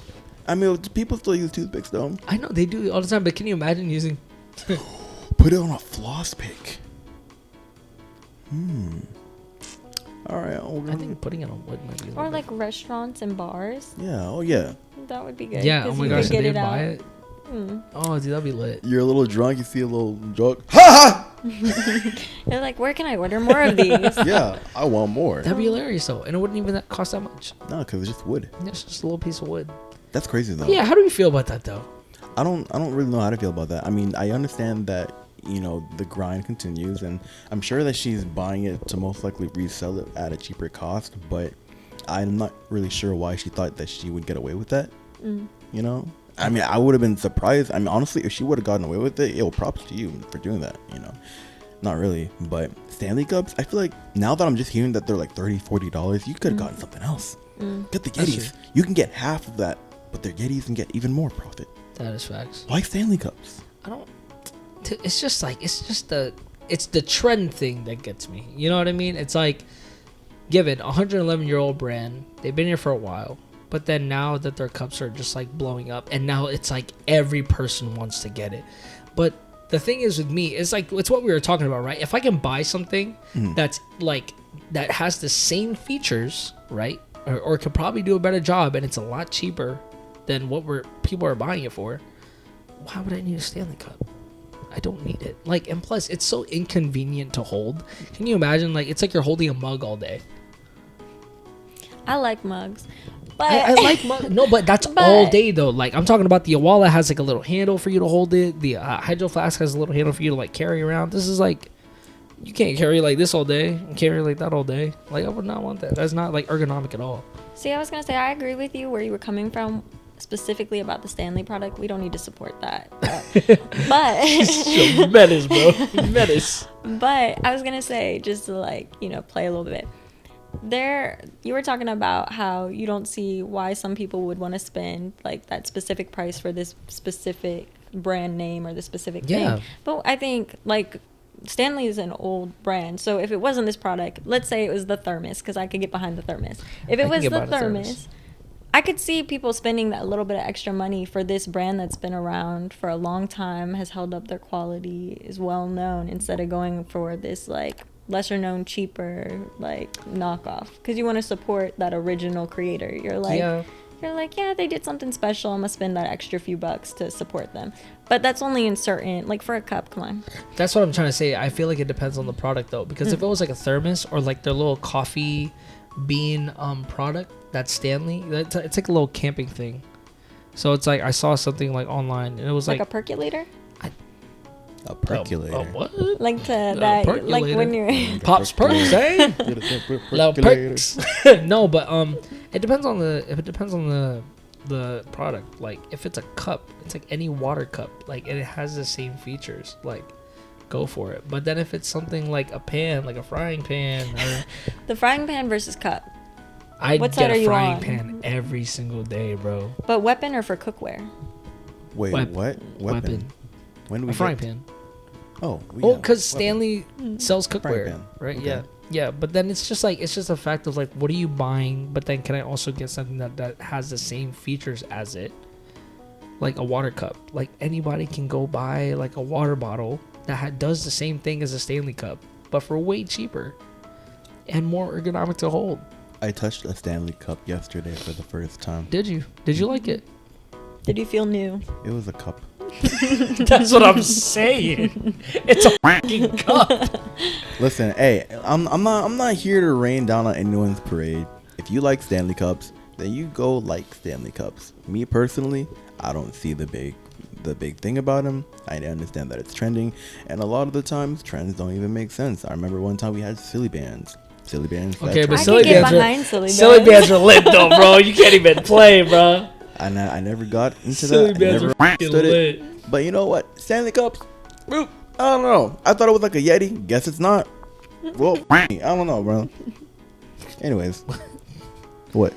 I mean, people still use toothpicks though. I know they do it all the time, but can you imagine using? Put it on a floss pick. All right. I think putting it on wood might be. a Or little like restaurants and bars. Yeah. Oh yeah. That would be bit- good. yeah. 'cause Oh my you gosh, could did get they it buy out. it? Oh, dude, that'd be lit. You're a little drunk. You see a little joke. Ha They're like, where can I order more of these? ha! Yeah. I want more. That'd be hilarious though, and it wouldn't even cost that much. No, because it's just wood. It's just a little piece of wood. That's crazy though. Yeah. How do you feel about that though? I don't really know how to feel about that. I mean, I understand that, you know, the grind continues, and I'm sure that she's buying it to most likely resell it at a cheaper cost, but I'm not really sure why she thought that she would get away with that. You know? I mean, I would have been surprised. I mean, honestly, if she would have gotten away with it, props to you for doing that, you know? Not really, but Stanley Cups, I feel like now that I'm just hearing that they're like $30-$40, you could have gotten something else. Get the That's Yetis. true. You can get half of that, but they're Yetis and get even more profit. That is facts. Why Stanley Cups? I don't. It's just the trend thing that gets me. You know what I mean? It's like, given 111-year-old brand, they've been here for a while, but then now that their cups are just like blowing up, and now it's like every person wants to get it. But the thing is with me, it's like it's what we were talking about, right? If I can buy something that's like that has the same features, right, or could probably do a better job, and it's a lot cheaper than what people are buying it for, why would I need a Stanley Cup? I don't need it. Like, and plus, it's so inconvenient to hold. Can you imagine? Like, it's like you're holding a mug all day. I like mugs. But I like mugs. No, but that's all day, though. Like, I'm talking about the Awala has, like, a little handle for you to hold it. The Hydro Flask has a little handle for you to, like, carry around. This is, like, you can't carry, like, this all day and carry, like, that all day. Like, I would not want that. That's not, like, ergonomic at all. See, I was going to say, I agree with you where you were coming from, specifically about the Stanley product. We don't need to support that. But Menace, bro. Menace. But I was gonna say, just to like, you know, play a little bit. You were talking about how you don't see why some people would want to spend like that specific price for this specific brand name or the specific thing. But I think like Stanley is an old brand, so if it wasn't this product, let's say it was the thermos, because I could get behind the thermos. If it was the thermos, I could see people spending that little bit of extra money for this brand that's been around for a long time, has held up their quality, is well known, instead of going for this like lesser known, cheaper like knockoff. Because you want to support that original creator. You're like, yeah, they did something special. I'm gonna spend that extra few bucks to support them. But that's only in certain, like for a cup. Come on. That's what I'm trying to say. I feel like it depends on the product though, because if it was like a thermos or like their little coffee bean product, that's Stanley. It's like a little camping thing. So it's like I saw something like online, and it was like a percolator. A percolator. What? Like to that, like when you're Pops perks, eh? Little perks. No, but it depends on the product. Like if it's a cup, it's like any water cup. Like and it has the same features. Like go for it. But then if it's something like a pan, like a frying pan, or the frying pan versus cup. I'd What get side are a you frying on? pan every single day, bro. But weapon or for cookware? Wait, what? Weapon. When do we A frying get- pan. Oh, Because Stanley sells cookware, pan. right? Okay. Yeah. But then it's just a fact of like, what are you buying? But then can I also get something that has the same features as it, like a water cup? Like anybody can go buy like a water bottle that does the same thing as a Stanley Cup, but for way cheaper and more ergonomic to hold. I touched a Stanley Cup yesterday for the first time. Did you like it? Did you feel new? It was a cup. That's what I'm saying. It's a fucking cup. Listen, hey, I'm not here to rain down on anyone's parade. If you like Stanley Cups, then you go like Stanley Cups. Me personally, I don't see the big thing about them. I understand that it's trending, and a lot of the times trends don't even make sense. I remember one time we had silly bands. Okay, but I silly can get bands behind are silly silly bands. bands are lit though, bro. You can't even play, bro. I never got into Silly that. I bands never are fucking understood lit. it. But you know what? Stanley Cups. I don't know. I thought it was like a Yeti. Guess it's not. Well, I don't know, bro. Anyways, what?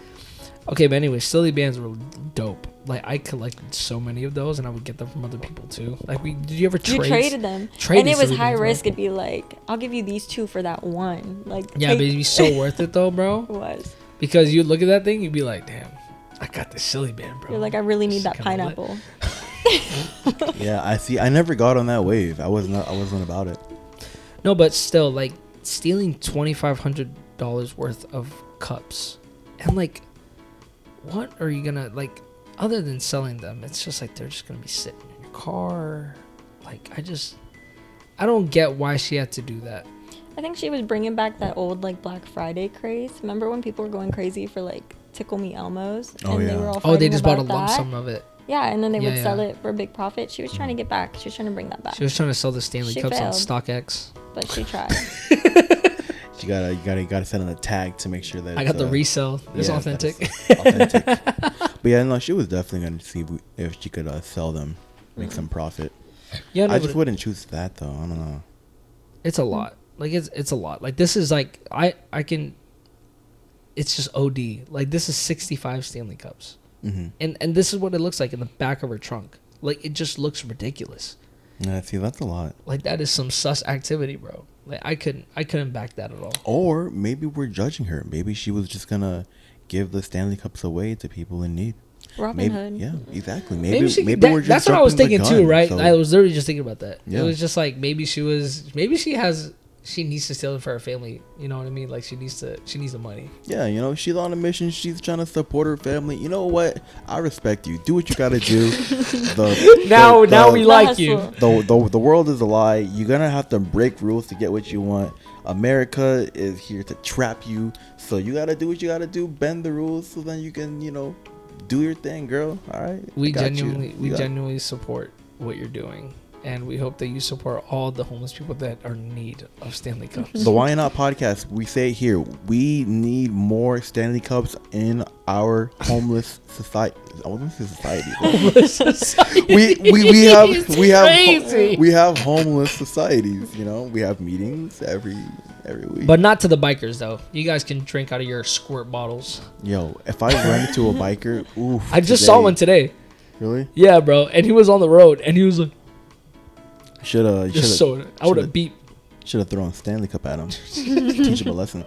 Okay, but anyway, silly bands were dope. Like I collected so many of those, and I would get them from other people too. Like did you ever trade? You traded them, Traded and it was silly high bands, risk. bro. It'd be like, I'll give you these 2 for that 1. Like, Yeah, but it'd be so worth it though, bro. It was. Because you look at that thing, you'd be like, damn, I got this silly band, bro. You're like, I really need This that is kinda lit. pineapple. Yeah, I see. I never got on that wave. I wasn't about it. No, but still, like stealing $2,500 worth of cups, and like, what are you gonna like? Other than selling them, it's just like they're just gonna be sitting in your car. Like I don't get why she had to do that. I think she was bringing back that old like Black Friday craze. Remember when people were going crazy for like Tickle Me Elmos? Oh, and yeah. they were all Oh, they fighting just bought a about lump that? sum of it. Yeah, and then they Yeah, would sell yeah. it for a big profit. She was trying to get back. She was trying to bring that back. She was trying to sell the Stanley She Cups on failed. StockX. But she tried. You gotta send in a tag to make sure that I got the resale. It's yeah, authentic. that's authentic. But yeah, no, she was definitely gonna see if she could sell them, make some profit. Yeah, no, I just but wouldn't choose that though. I don't know. it's a lot. Like it's a lot. Like this is like I can. It's just OD. Like this is 65 Stanley Cups, and this is what it looks like in the back of her trunk. Like it just looks ridiculous. Yeah, see, that's a lot. Like that is some sus activity, bro. Like I couldn't back that at all. Or maybe we're judging her. Maybe she was just gonna give the Stanley Cups away to people in need. Robin Maybe, Hood. yeah, exactly. Maybe Maybe we're just that's what I was jumping the thinking too, gun, right? so- I was literally just thinking about that. Yeah. It was just like maybe she needs to steal it for her family. You know what I mean? Like she needs the money. Yeah, you know, she's on a mission. She's trying to support her family. You know what? I respect you. Do what you gotta do. Now we The like hustle. you. The world is a lie. You're gonna have to break rules to get what you want. America is here to trap you. So you gotta do what you gotta do. Bend the rules so then you can, do your thing, girl. All right. We I got you. genuinely You got- genuinely support what you're doing, and we hope that you support all the homeless people that are in need of Stanley Cups. The Why Not podcast, we say it here, we need more Stanley Cups in our homeless society. I wasn't say society. We have homeless societies. We have meetings every week. But not to the bikers though. You guys can drink out of your squirt bottles. Yo, if I run into a biker, oof. I just saw one today. Really? Yeah, bro, and he was on the road, and he was like, Should I would have beat. Should have thrown a Stanley Cup at him. Teach him a lesson.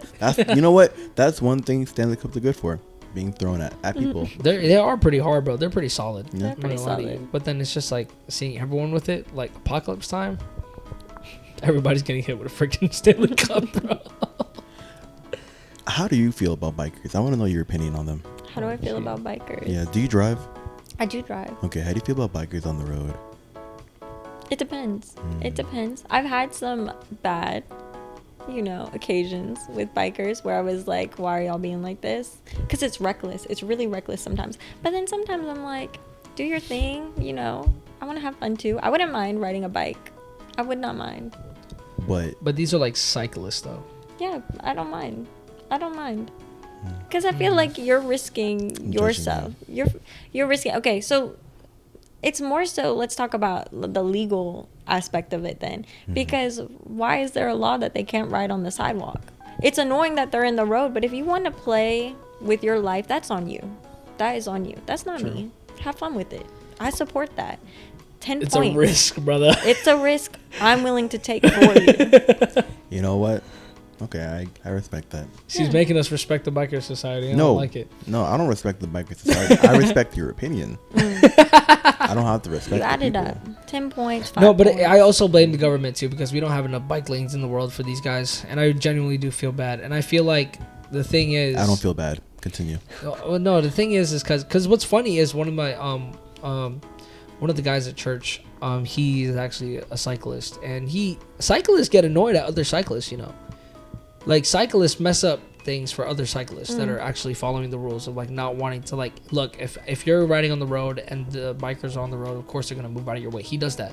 You know what? That's one thing Stanley Cups are good for. Being thrown at people. They are pretty hard, bro. They're pretty solid. Yeah. They're pretty I'm not gonna lie to you. solid. But then it's just like seeing everyone with it, like apocalypse time. Everybody's getting hit with a freaking Stanley Cup, bro. How do you feel about bikers? I want to know your opinion on them. How do I feel about bikers? Yeah. Do you drive? I do drive. Okay. How do you feel about bikers on the road? It depends. It depends. I've had some bad, occasions with bikers where I was like, why are y'all being like this? Because it's reckless. It's really reckless sometimes. But then sometimes I'm like, do your thing, I want to have fun too. I wouldn't mind riding a bike. I would not mind. But these are like cyclists, though. Yeah, I don't mind. Because I feel like you're risking yourself. You're risking. Okay, so it's more so, let's talk about the legal aspect of it then. Because why is there a law that they can't ride on the sidewalk? It's annoying that they're in the road, but if you want to play with your life, that's on you. That is on you. That's not me. Have fun with it. I support that. 10 It's points. a risk, brother. It's a risk I'm willing to take for you. You know what? Okay, I respect that. She's making us respect the biker society. I No, don't like it. No, I don't respect the biker society. I respect your opinion. I don't have to respect. You the added people. up 10 points. 5 No, but points. I also blame the government too, because we don't have enough bike lanes in the world for these guys, and I genuinely do feel bad. And I feel like the thing is, I don't feel bad. Continue. No, the thing is because what's funny is one of my one of the guys at church, he's actually a cyclist, and cyclists get annoyed at other cyclists, like cyclists mess up things for other cyclists that are actually following the rules of like not wanting to like look, if you're riding on the road and the bikers are on the road, of course they're gonna move out of your way. He does that.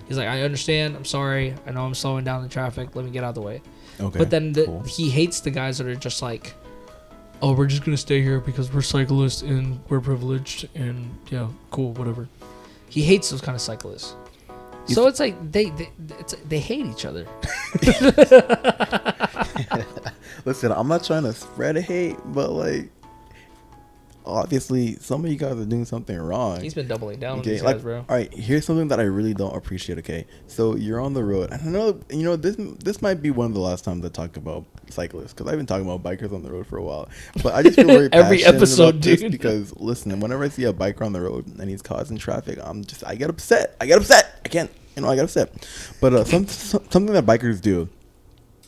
He's like, I understand, I'm sorry, I know I'm slowing down the traffic, let me get out of the way. Okay. But then cool. he hates the guys that are just like oh, we're just gonna stay here because we're cyclists and we're privileged and yeah, cool, whatever. He hates those kind of cyclists. So it's like they hate each other. Listen, I'm not trying to spread hate, but like, obviously, some of you guys are doing something wrong. He's been doubling down on Okay, these like, guys, bro. all right, here's something that I really don't appreciate. Okay, so you're on the road. I don't know, this might be one of the last times I talk about cyclists because I've been talking about bikers on the road for a while. But I just feel very Every passionate episode, about this dude. because listen, whenever I see a biker on the road and he's causing traffic, I get upset. I get upset. But something that bikers do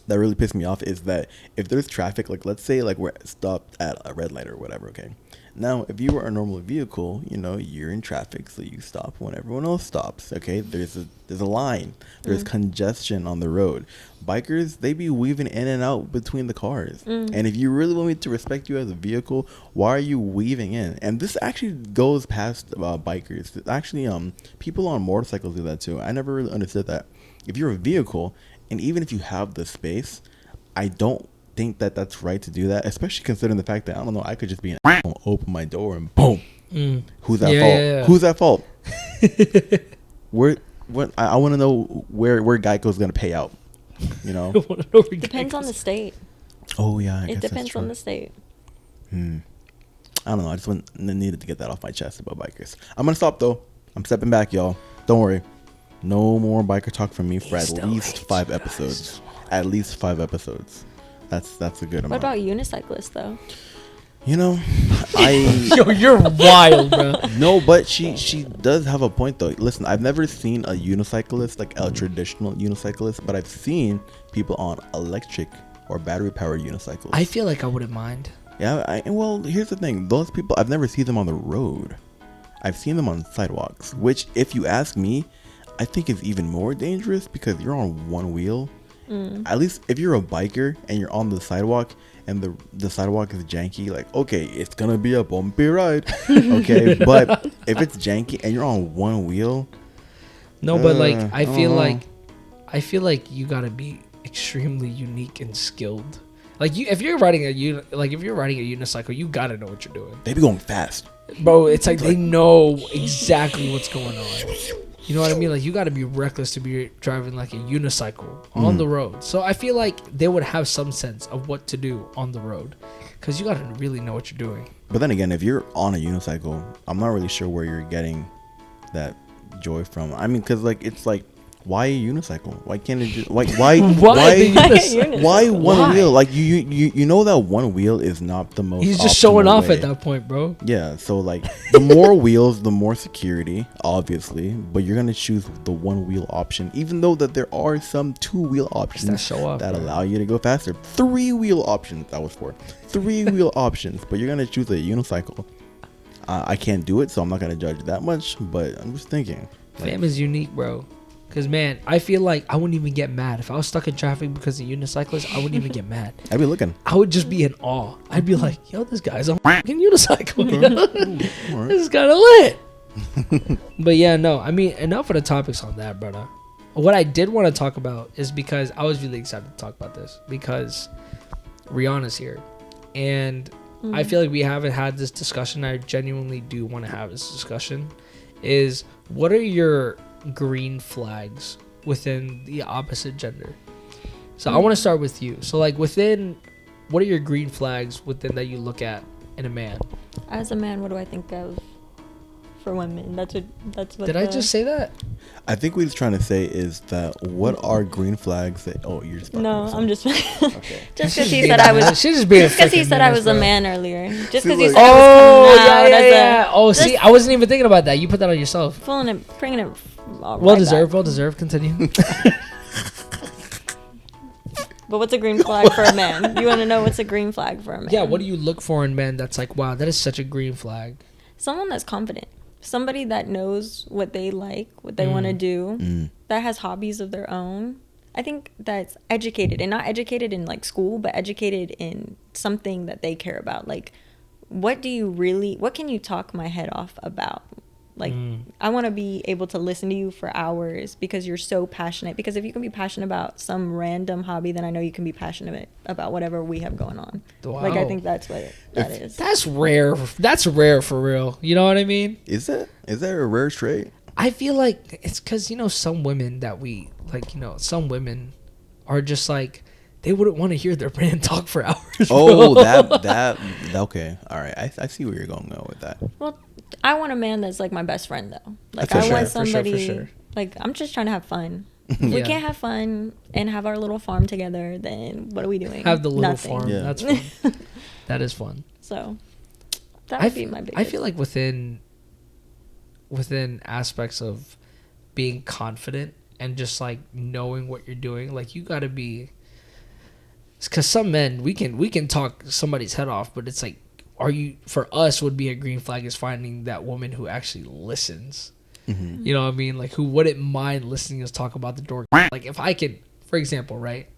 that really pissed me off is that if there's traffic, like let's say like we're stopped at a red light or whatever, okay. Now, if you were a normal vehicle, you're in traffic, so you stop when everyone else stops, okay? There's a line. There's congestion on the road. Bikers, they be weaving in and out between the cars. And if you really want me to respect you as a vehicle, why are you weaving in? And this actually goes past bikers. Actually, people on motorcycles do that too. I never really understood that. If you're a vehicle, and even if you have the space, I don't think that that's right to do that, especially considering the fact that I don't know, I could just be an asshole, open my door and boom. Who's at fault? Yeah. Who's at fault? I want to know where Geico's gonna pay out. Depends on the state. Oh yeah, It depends on the state. I don't know. I just needed to get that off my chest about bikers. I'm gonna stop though. I'm stepping back, y'all. Don't worry. No more biker talk from me for at least 5 episodes. At least 5 episodes. That's a good amount. What about unicyclists though? Yo, you're wild, bro. No, but she does have a point though. Listen, I've never seen a unicyclist, like a traditional unicyclist, but I've seen people on electric or battery powered unicycles. I feel like I wouldn't mind. Yeah, well, here's the thing. Those people, I've never seen them on the road. I've seen them on sidewalks, which, if you ask me, I think is even more dangerous because you're on one wheel. At least if you're a biker and you're on the sidewalk and the sidewalk is janky, like, okay, it's gonna be a bumpy ride. Okay, but if it's janky and you're on one wheel, no, but like I feel like you gotta be extremely unique and skilled. Like if you're riding a unicycle, you gotta know what you're doing. they be going fast. Bro, it's like they know exactly what's going on. You know what I mean? Like, you got to be reckless to be driving like a unicycle on the road. So I feel like they would have some sense of what to do on the road because you got to really know what you're doing. But then again, if you're on a unicycle, I'm not really sure where you're getting that joy from. I mean, because like it's like, why a unicycle? Why can't it just why one wheel? Like you know that one wheel is not the most. He's just showing off way. at that point, bro. Yeah, so like the more wheels, the more security, obviously. But you're gonna choose the one wheel option, even though that there are some 2-wheel options that allow you to go faster. 3-wheel options. That was 4. 3-wheel options, but you're gonna choose a unicycle. I can't do it, so I'm not gonna judge that much. But I'm just thinking, Fam is unique, bro. Because, man, I feel like I wouldn't even get mad. If I was stuck in traffic because of unicyclists, I wouldn't even get mad. I'd be looking. I would just be in awe. I'd be like, yo, this guy's on fucking unicycle. Right. This is kind of lit. But, yeah, no. I mean, enough of the topics on that, brother. What I did want to talk about is because I was really excited to talk about this. Because Rihanna's here. And I feel like we haven't had this discussion. I genuinely do want to have this discussion. Is what are your green flags within the opposite gender? So I want to start with you. So like what are your green flags within that you look at in a man? As a man, what do I think of for women? That's what Did I just say that? I think what he's trying to say is that what are green flags that you're just No, I'm just okay. just because he said I was She's just being just because he said I was a bro. man earlier. Just because See, he like- said I was coming out yeah. Oh, see, I wasn't even thinking about that. You put that on yourself. bringing it Well deserved. Continue. But what's a green flag for a man? You want to know what's a green flag for a man? Yeah, what do you look for in men that's like, wow, that is such a green flag? Someone that's confident. Somebody that knows what they like, what they want to do, that has hobbies of their own. I think that's educated, and not educated in like school, but educated in something that they care about. Like, what can you talk my head off about? Like, I want to be able to listen to you for hours because you're so passionate. Because if you can be passionate about some random hobby, then I know you can be passionate about whatever we have going on. Wow. Like, I think that's what that is. That's rare. That's rare for real. You know what I mean? Is it? Is that a rare trait? I feel like it's because, some women that we, like, some women are just like, they wouldn't want to hear their man talk for hours. Oh, that okay. All right. I see where you're going with that. Well, I want a man that's like my best friend though. Like For I sure, want for somebody sure. like I'm just trying to have fun. If we Yeah. can't have fun and have our little farm together, then what are we doing? Have the little Nothing. farm. Yeah. That's fun. That is fun. So that would be my biggest. I feel like within aspects of being confident and just like knowing what you're doing, like you got to be, because some men we can talk somebody's head off, but it's like, for us would be a green flag is finding that woman who actually listens. Mm-hmm. You know what I mean? Like who wouldn't mind listening to us talk about the door. Like if I could, for example, right?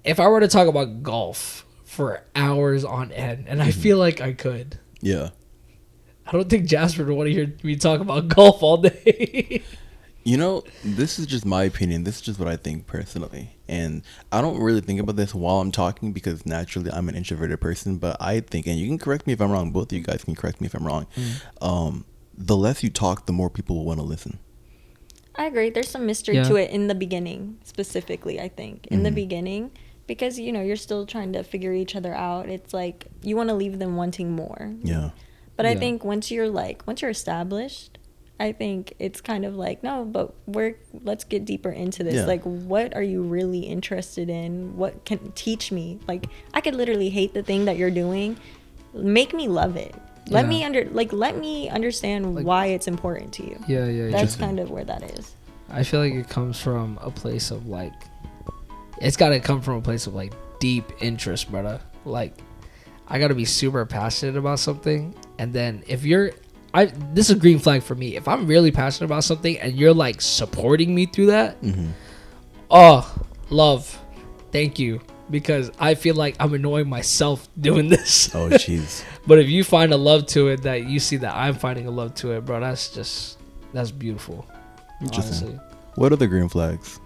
If I were to talk about golf for hours on end, and I feel like I could. Yeah. I don't think Jasper would want to hear me talk about golf all day. This is just my opinion. This is just what I think personally. And I don't really think about this while I'm talking because naturally I'm an introverted person. But I think, and you can correct me if I'm wrong, both of you guys can correct me if I'm wrong. The less you talk, the more people will want to listen. I agree. There's some mystery Yeah. to it in the beginning, specifically, I think. In the beginning, because, you're still trying to figure each other out. It's like you want to leave them wanting more. Yeah. But I Yeah. think once you're established, I think it's kind of like, no, but let's get deeper into this. Yeah. Like, what are you really interested in? What can teach me? Like, I could literally hate the thing that you're doing. Make me love it. Let me understand why it's important to you. Yeah. That's kind of where that is. I feel like it comes from a place of like, it's got to come from a place of like deep interest, brother. Like, I got to be super passionate about something. And then if this is a green flag for me. If I'm really passionate about something and you're like supporting me through that, oh, love, thank you. Because I feel like I'm annoying myself doing this. Oh, jeez. But if you find a love to it, that you see that I'm finding a love to it, bro, that's beautiful. Interesting. Honestly. What are the green flags?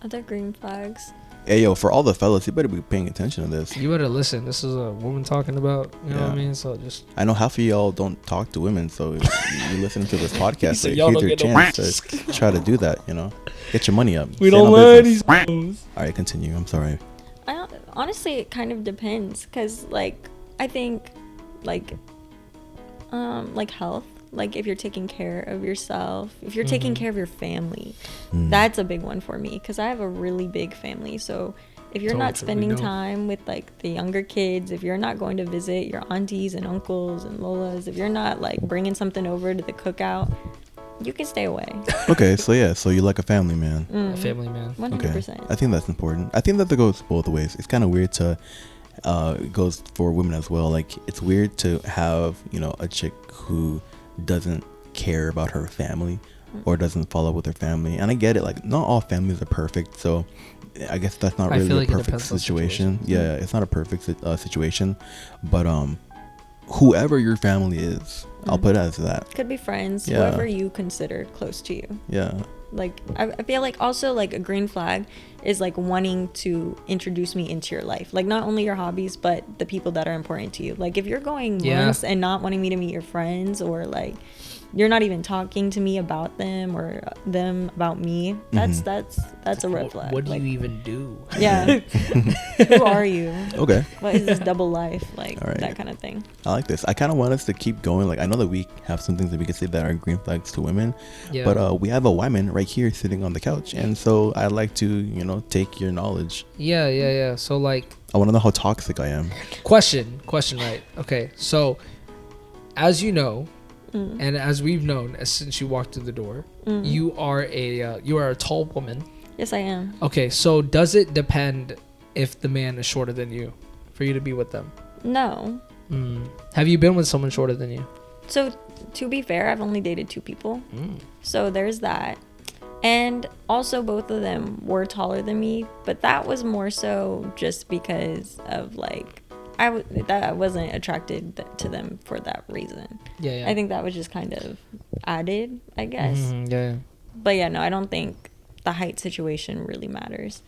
Other green flags. Hey, yo, for all the fellas, you better be paying attention to this. You better listen. This is a woman talking about, you know what I Yeah. mean? So just I know half of y'all don't talk to women, so if you listen to this podcast, said so y'all here's don't your get no chance to try to do that, Get your money up. we Stay don't on learn business. these moves. All right, continue. I'm sorry. Honestly, it kind of depends, because I think like health, like if you're taking care of yourself, if you're taking care of your family, that's a big one for me, because I have a really big family. So if you're not spending time with like the younger kids, if you're not going to visit your aunties and uncles and lolas, if you're not like bringing something over to the cookout, you can stay away. Okay, so yeah, so you like a family man. A family man. 100%. I think that's important. I think that goes both ways. It's kind of weird to it goes for women as well. Like, it's weird to have a chick who doesn't care about her family or doesn't follow with her family. And I get it, like, not all families are perfect, so I guess that's not I feel really like a it perfect depends on situation. Yeah, it's not a perfect situation, but whoever your family is, I'll put it as that. Could be friends, Yeah. whoever you consider close to you. Yeah. Like, I feel like also like a green flag is like wanting to introduce me into your life, like not only your hobbies but the people that are important to you. Like, if you're going months and not wanting me to meet your friends, or like you're not even talking to me about them or them about me, that's a red flag. What do like, you even do? yeah. Who are you? Okay. What is this double life? Like, All right. that kind of thing. I like this. I kind of want us to keep going. Like, I know that we have some things that we can say that are green flags to women, Yeah. but we have a woman right here sitting on the couch, and so I'd like to, take your knowledge. Yeah. So like, I want to know how toxic I am. question, right? Okay, so as you know, and as we've known since you walked through the door, you are a tall woman. Yes, I am. Okay, so does it depend if the man is shorter than you for you to be with them? No. Have you been with someone shorter than you? So, to be fair, I've only dated 2 people. So there's that. And also, both of them were taller than me, but that was more so just because of like that wasn't attracted to them for that reason. Yeah. I think that was just kind of added, I guess. Yeah. But yeah, no, I don't think the height situation really matters.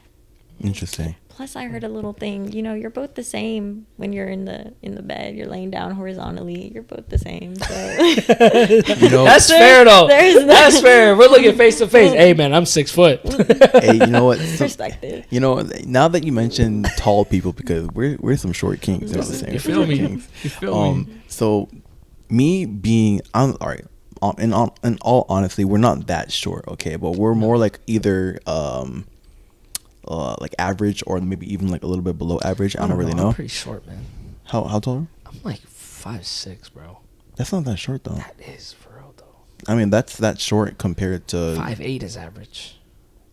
Interesting. Plus, I heard a little thing. You know, you're both the same when you're in the bed. You're laying down horizontally. You're both the same. So You know, That's fair though. there's That's fair. We're looking face to face. Hey man, I'm 6 foot. hey, you know what? perspective. You know, now that you mentioned tall people, because we're some short kings. You know what I'm saying? You feel Short me? kings. You feel me? So me being, I'm all right. In all honesty, we're not that short, okay, but we're more like either like average or maybe even like a little bit below average. I don't really know. I'm pretty short, man. How tall are you? I'm like 5'6", bro. That's not that short though. That is for real though. I mean, that's that short compared to 5'8" is average.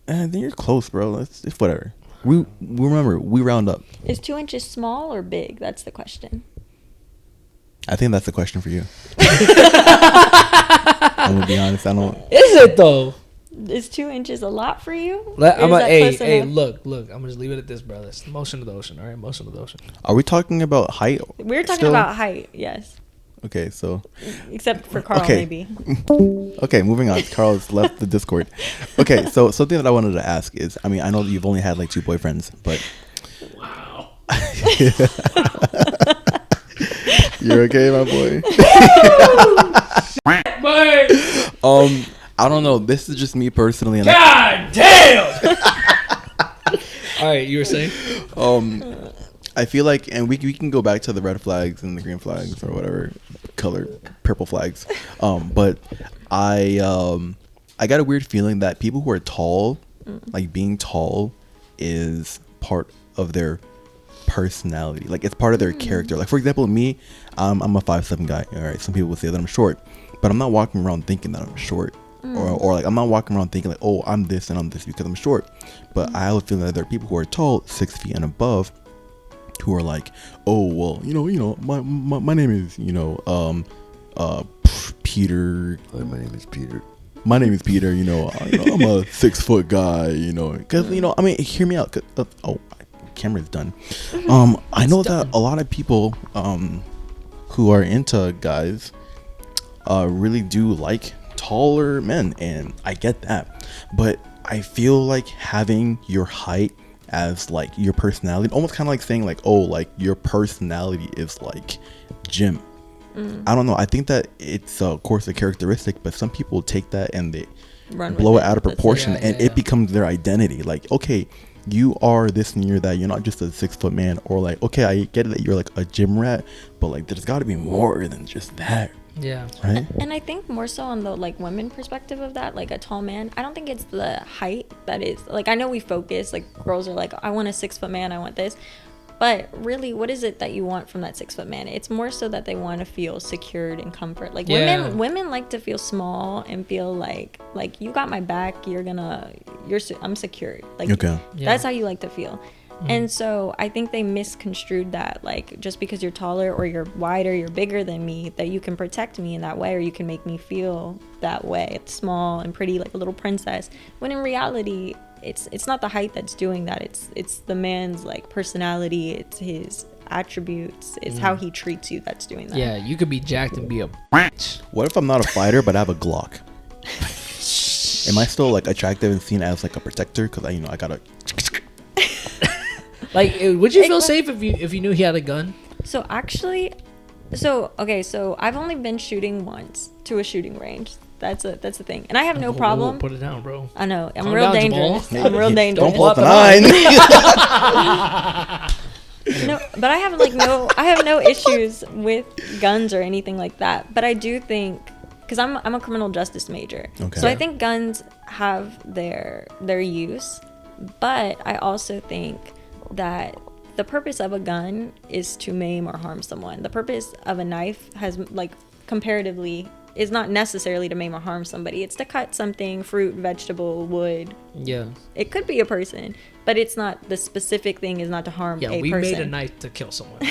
Then you're close, bro. It's whatever. We remember, we round up. Is 2 inches small or big? That's the question. I think that's the question for you. I'm gonna be honest. I don't. Is it though? Is 2 inches a lot for you? Hey, look. I'm gonna just leave it at this, brother. It's the motion of the ocean. All right, motion of the ocean. Are we talking about height? We're talking still? about height, yes. Okay, so. Except for Karl, Okay. maybe. Okay, moving on. Carl's left the Discord. Okay, so something that I wanted to ask is, I mean, I know that you've only had like 2 boyfriends, but. Wow. You're okay, my boy. I don't know. This is just me personally. And God damn! All right, you were saying? I feel like, and we can go back to the red flags and the green flags or whatever color, purple flags. But I got a weird feeling that people who are tall, like being tall, is part of their personality. Like it's part of their character. Like for example, me, I'm a 5'7" guy. All right, some people would say that I'm short, but I'm not walking around thinking that I'm short. Or like I'm not walking around thinking like, oh, I'm this and I'm this because I'm short. But I have a feeling that there are people who are tall, 6 feet and above, who are like, oh well, my name is Peter. Hi, my name is Peter. My name is Peter. I'm a 6 foot guy. Because I mean, hear me out. Camera's done. I know that a lot of people who are into guys really do like taller men, and I get that, but I feel like having your height as like your personality, almost kind of like saying like, oh, like your personality is like gym. I don't know. I think that it's of course a characteristic, but some people take that and they blow it out of proportion, and it becomes their identity. Like, okay, you are this and you're that. You're not just a 6 foot man, or like, okay, I get it that you're like a gym rat, but like there's got to be more than just that. Yeah. Right. And I think more so on the like women perspective of that, like a tall man, I don't think it's the height that is like, I know we focus, like girls are like, I want a 6 foot man, I want this, but really what is it that you want from that 6 foot man? It's more so that they want to feel secured and comfort. Like women like to feel small and feel like you got my back, I'm secured. Like that's how you like to feel. And so I think they misconstrued that, like just because you're taller or you're wider, you're bigger than me, that you can protect me in that way, or you can make me feel that way. It's small and pretty, like a little princess. When in reality, it's not the height that's doing that. It's the man's like personality. It's his attributes. It's how he treats you that's doing that. Yeah, you could be jacked and be a bitch. What if I'm not a fighter but I have a Glock? Am I still like attractive and seen as like a protector? Because I gotta. Like, would you feel safe if you knew he had a gun? So actually, so I've only been shooting once to a shooting range. That's the thing, and I have no problem. Put it down, bro. I know I'm Calm real down, dangerous. Jamal. I'm real dangerous. Don't pull up the 9. No, but I have no issues with guns or anything like that. But I do think, because I'm a criminal justice major, Okay. so I think guns have their use, but I also think that the purpose of a gun is to maim or harm someone. The purpose of a knife has, like, comparatively, is not necessarily to maim or harm somebody. It's to cut something, fruit, vegetable, wood. Yeah. It could be a person, but it's not, the specific thing is not to harm a person. Yeah, we made a knife to kill someone.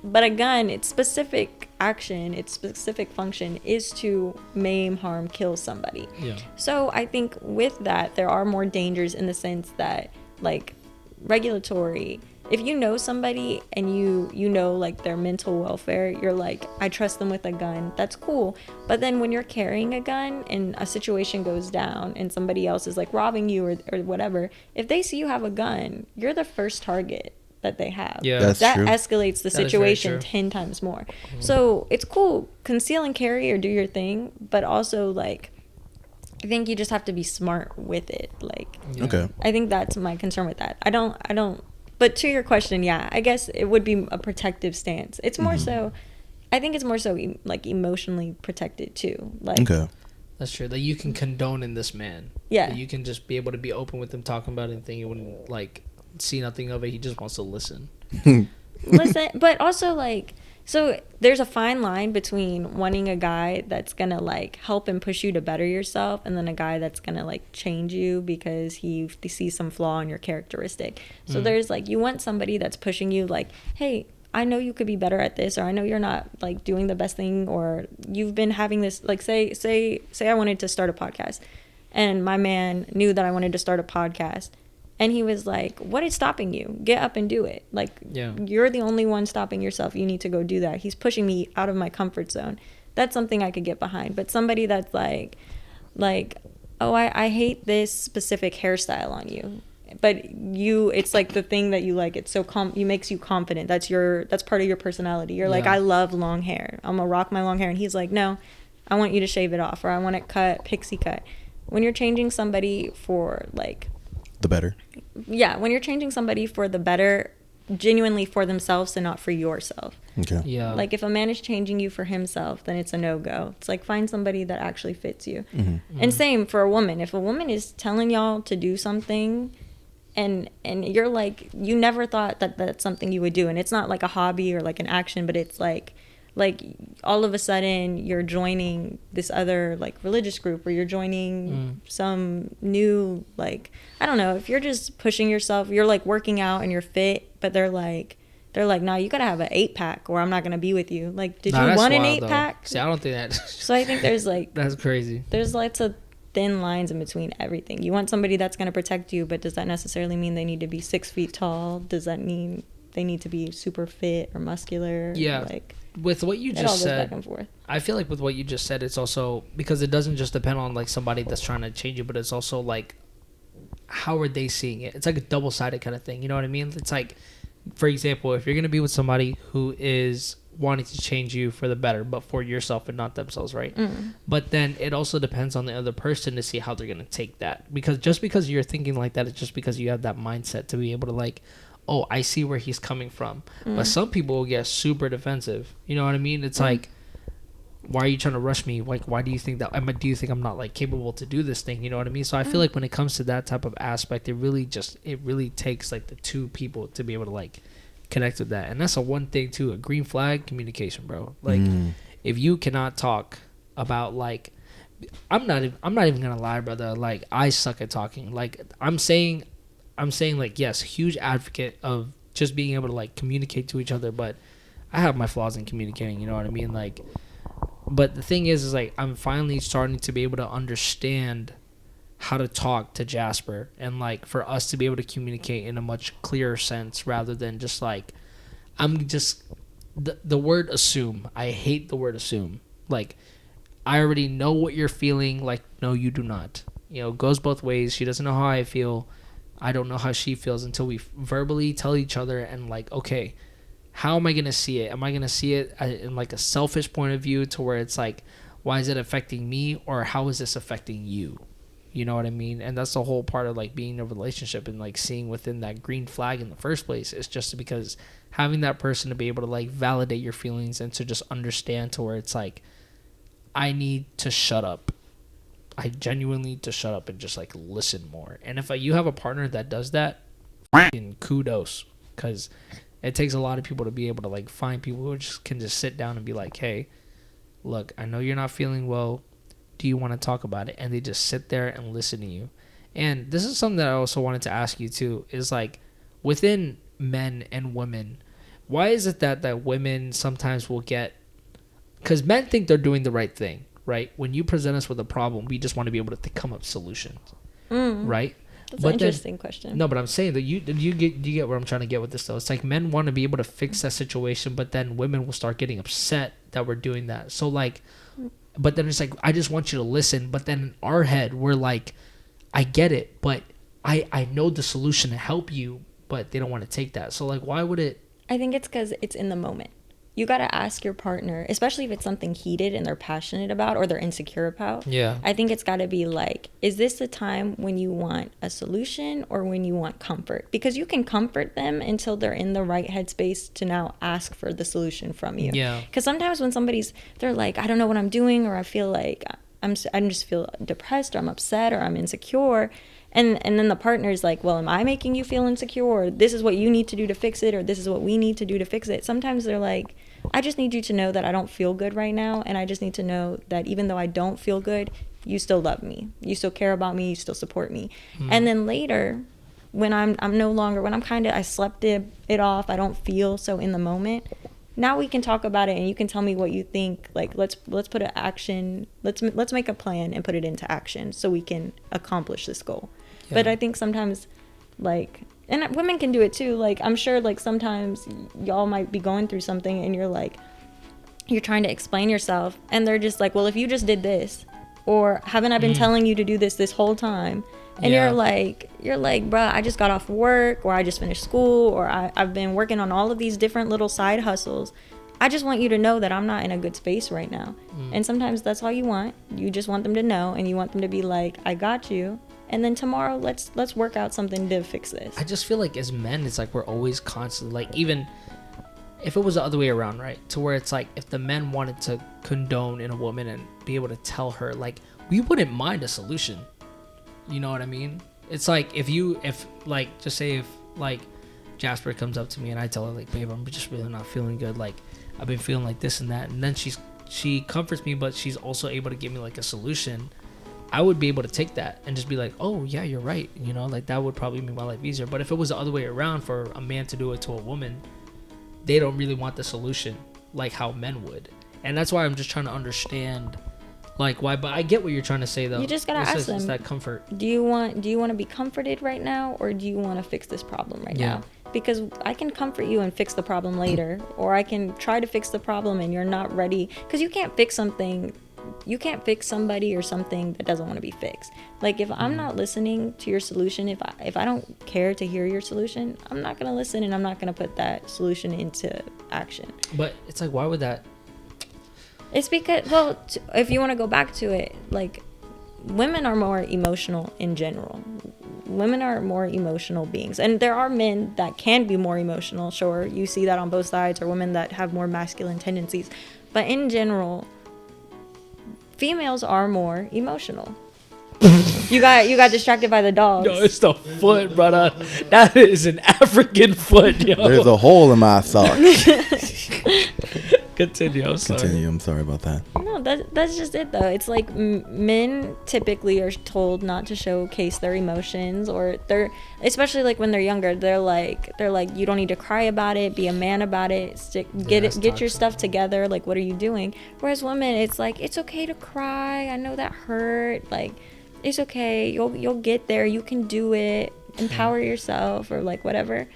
But a gun, its specific action, its specific function is to maim, harm, kill somebody. Yeah. So I think with that, there are more dangers in the sense that, like, regulatory if you know somebody and you know like their mental welfare, you're like, I trust them with a gun. That's cool. But then when you're carrying a gun and a situation goes down and somebody else is like robbing you or whatever, if they see you have a gun, you're the first target that they have. Yeah. That's that true. escalates the That is very situation true. 10 times more. So it's cool, conceal and carry or do your thing, but also like I think you just have to be smart with it. Like Okay. I think that's my concern with that. I don't but to your question, yeah, I guess it would be a protective stance. It's more so I think it's more so like emotionally protected too. Like Okay. That's true. That you can condone in this man. Yeah. That you can just be able to be open with him, talking about it, and think he wouldn't like see nothing of it. He just wants to listen. listen, but also like so there's a fine line between wanting a guy that's gonna like help and push you to better yourself and then a guy that's gonna like change you because he sees some flaw in your characteristic. So there's like you want somebody that's pushing you like, hey, I know you could be better at this, or I know you're not like doing the best thing, or you've been having this like say I wanted to start a podcast and my man knew that I wanted to start a podcast. And he was like, what is stopping you? Get up and do it. Like, Yeah. you're the only one stopping yourself. You need to go do that. He's pushing me out of my comfort zone. That's something I could get behind. But somebody that's like, oh, I hate this specific hairstyle on you. But it's like the thing that you like. It's so you makes you confident. That's part of your personality. You're like, Yeah. I love long hair. I'm gonna rock my long hair. And he's like, no, I want you to shave it off, or I want it cut, pixie cut. When you're changing somebody for like, The better. yeah, when you're changing somebody for the better, genuinely for themselves and not for yourself. Okay. Yeah. Like if a man is changing you for himself, then it's a no-go. It's like find somebody that actually fits you. And same for a woman. If a woman is telling y'all to do something and you're like, you never thought that that's something you would do, and it's not like a hobby or like an action, but it's like all of a sudden you're joining this other like religious group, or you're joining some new, like, I don't know, if you're just pushing yourself, you're like working out and you're fit, but they're like, nah, you gotta have an 8-pack or I'm not gonna be with you. Like, did you that's want an wild, though. 8-pack? See, I don't think that. So I think there's like That's crazy. there's lots of thin lines in between everything. You want somebody that's gonna protect you, but does that necessarily mean they need to be 6 feet tall? Does that mean they need to be super fit or muscular? Yeah. Like, With what you it all just goes back said, and forth. I feel like with what you just said, it's also because it doesn't just depend on like somebody that's trying to change you, but it's also like, how are they seeing it? It's like a double-sided kind of thing. You know what I mean? It's like, for example, if you're gonna be with somebody who is wanting to change you for the better, but for yourself and not themselves, right? But then it also depends on the other person to see how they're gonna take that. Because just because you're thinking like that, it's just because you have that mindset to be able to like, oh, I see where he's coming from. But some people will get super defensive. You know what I mean? It's like, why are you trying to rush me? Like, why do you think that? Do you think I'm not like capable to do this thing? You know what I mean? So I feel like when it comes to that type of aspect, it really takes like the two people to be able to like connect with that. And that's a one thing too. A green flag, communication, bro. Like, if you cannot talk about like, I'm not even gonna lie, brother. Like, I suck at talking. Like, I'm saying like, yes, huge advocate of just being able to like communicate to each other, but I have my flaws in communicating, you know what I mean? Like, but the thing is like, I'm finally starting to be able to understand how to talk to Jasper, and like for us to be able to communicate in a much clearer sense rather than just like, I'm just the word assume. I hate the word assume. Like, I already know what you're feeling. Like, no, you do not. You know, it goes both ways. She doesn't know how I feel. I don't know how she feels until we verbally tell each other and like, okay, how am I going to see it? Am I going to see it in like a selfish point of view to where it's like, why is it affecting me, or how is this affecting you? You know what I mean? And that's the whole part of like being in a relationship and like seeing within that green flag in the first place. It's just because having that person to be able to like validate your feelings and to just understand to where it's like, I need to shut up. I genuinely need to shut up and just like listen more. And if you have a partner that does that, fucking kudos, because it takes a lot of people to be able to like find people who can just sit down and be like, hey, look, I know you're not feeling well. Do you want to talk about it? And they just sit there and listen to you. And this is something that I also wanted to ask you too, is like within men and women, why is it that women sometimes will get, because men think they're doing the right thing, right? When you present us with a problem, we just want to be able to come up with solutions, right? That's an interesting question. No, but I'm saying that you get where I'm trying to get with this though. It's like men want to be able to fix that situation, but then women will start getting upset that we're doing that. So like, but then it's like, I just want you to listen. But then in our head, we're like, I get it, but I know the solution to help you, but they don't want to take that. So like, why would it? I think it's because it's in the moment. You got to ask your partner, especially if it's something heated and they're passionate about or they're insecure about. Yeah. I think it's got to be like, is this the time when you want a solution or when you want comfort? Because you can comfort them until they're in the right headspace to now ask for the solution from you. Yeah. Because sometimes when they're like, I don't know what I'm doing, or I feel like I just feel depressed, or I'm upset, or I'm insecure. And then the partner's like, well, am I making you feel insecure? Or this is what you need to do to fix it, or this is what we need to do to fix it. Sometimes they're like, I just need you to know that I don't feel good right now. And I just need to know that even though I don't feel good, you still love me. You still care about me. You still support me. And then later, when I'm no longer, when I'm I slept it off, I don't feel so in the moment. Now we can talk about it, and you can tell me what you think. Like, let's put an action. Let's make a plan and put it into action so we can accomplish this goal. Yeah. But I think sometimes, like, and women can do it too. Like, I'm sure, like, sometimes y'all might be going through something and you're like, you're trying to explain yourself, and they're just like, well, if you just did this, or haven't I been telling you to do this whole time? And you're like, bruh, I just got off work, or I just finished school, or I've been working on all of these different little side hustles. I just want you to know that I'm not in a good space right now. And sometimes that's all you want. You just want them to know, and you want them to be like, I got you. And then tomorrow, let's work out something to fix this. I just feel like as men, it's like we're always constantly, like, even if it was the other way around, right? To where it's like, if the men wanted to condone in a woman and be able to tell her, like, we wouldn't mind a solution. You know what I mean? It's like, if Jasper comes up to me and I tell her, like, babe, I'm just really not feeling good. Like, I've been feeling like this and that. And then she comforts me, but she's also able to give me, like, a solution. I would be able to take that and just be like, oh, yeah, you're right. You know, like, that would probably make my life easier. But if it was the other way around, for a man to do it to a woman, they don't really want the solution like how men would. And that's why I'm just trying to understand, like, why. But I get what you're trying to say, though. You just gotta ask them. It's that comfort. Do you want to be comforted right now, or do you want to fix this problem right now? Because I can comfort you and fix the problem later, or I can try to fix the problem and you're not ready. Because you can't fix something. You can't fix somebody or something that doesn't want to be fixed. Like, if I'm not listening to your solution, if I don't care to hear your solution, I'm not gonna listen, and I'm not gonna put that solution into action. But it's like, why would that? It's because, well, if you want to go back to it, like, women are more emotional in general. Women are more emotional beings, and there are men that can be more emotional. Sure, you see that on both sides, or women that have more masculine tendencies, but in general, females are more emotional. You got distracted by the dogs. No, it's the foot, brother. That is an African foot, yo. There's a hole in my sock. Continue. I'm sorry about that. No, that's just it, though. It's like men typically are told not to showcase their emotions, or especially like when they're younger, they're like you don't need to cry about it, be a man about it, get your stuff together. Like, what are you doing? Whereas women, it's like, it's okay to cry. I know that hurt. Like, it's okay. You'll get there. You can do it. Empower yourself, or like whatever.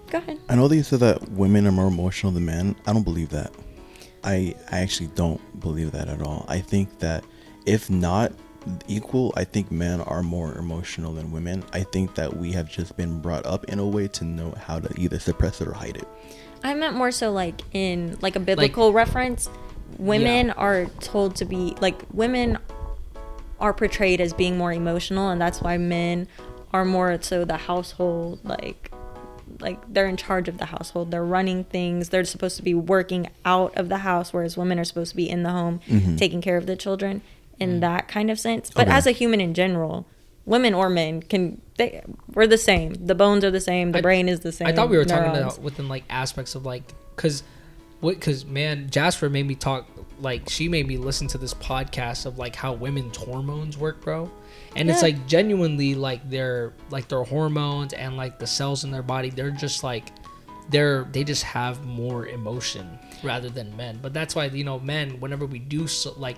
Go ahead. I know that you said that women are more emotional than men. I don't believe that. I actually don't believe that at all. I think that if not equal, I think men are more emotional than women. I think that we have just been brought up in a way to know how to either suppress it or hide it. I meant more so like in like a biblical reference. Women are told to be like, women are portrayed as being more emotional, and that's why men are more so the household, like they're in charge of the household, they're running things, they're supposed to be working out of the house, whereas women are supposed to be in the home taking care of the children in that kind of sense. But as a human in general, women or men we're the same. The bones are the same, the brain is the same. I thought we were talking about within like aspects of like, because man, Jasper made me talk, like, she made me listen to this podcast of like how women's hormones work, bro. And it's like genuinely like their hormones and like the cells in their body, they're just like they just have more emotion rather than men. But that's why, you know, men, whenever we do like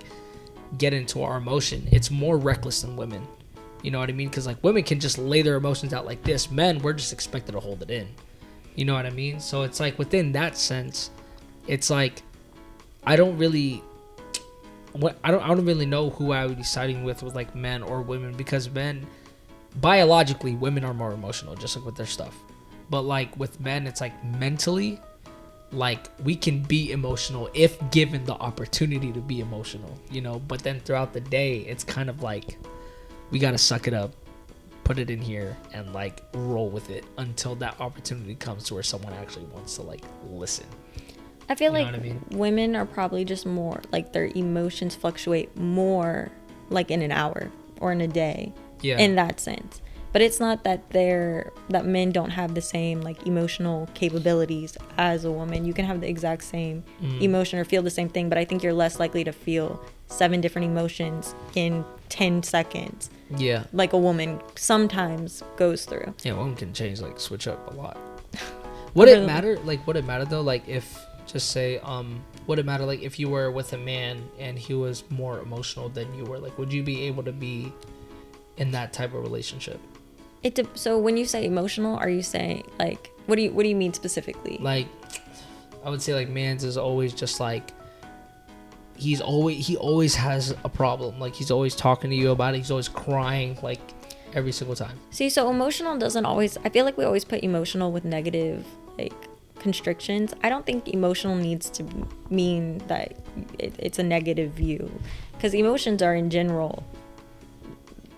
get into our emotion, it's more reckless than women. You know what I mean? Because like women can just lay their emotions out like this. Men, we're just expected to hold it in. You know what I mean? So it's like within that sense, it's like I don't really know who I would be siding with like men or women, because men, biologically, women are more emotional, just like with their stuff. But like with men, it's like mentally, like we can be emotional if given the opportunity to be emotional, you know. But then throughout the day, it's kind of like we gotta suck it up, put it in here, and like roll with it until that opportunity comes to where someone actually wants to like listen. I feel You know like what I mean? women are probably just more like their emotions fluctuate more like in an hour or in a day. Yeah. In that sense. But it's not that that men don't have the same like emotional capabilities as a woman. You can have the exact same emotion or feel the same thing, but I think you're less likely to feel 7 different emotions in 10 seconds. Yeah. Like a woman sometimes goes through. Yeah, women can change, like switch up a lot. Would it matter? Like, would it matter though? Like, if just say, would it matter like if you were with a man and he was more emotional than you were? Like, would you be able to be in that type of relationship? So when you say emotional, are you saying like what do you mean specifically? Like, I would say like man's is always just like he always has a problem. Like he's always talking to you about it. He's always crying like every single time. See, so emotional doesn't always. I feel like we always put emotional with negative like constrictions. I don't think emotional needs to mean that it's a negative view, because emotions are in general.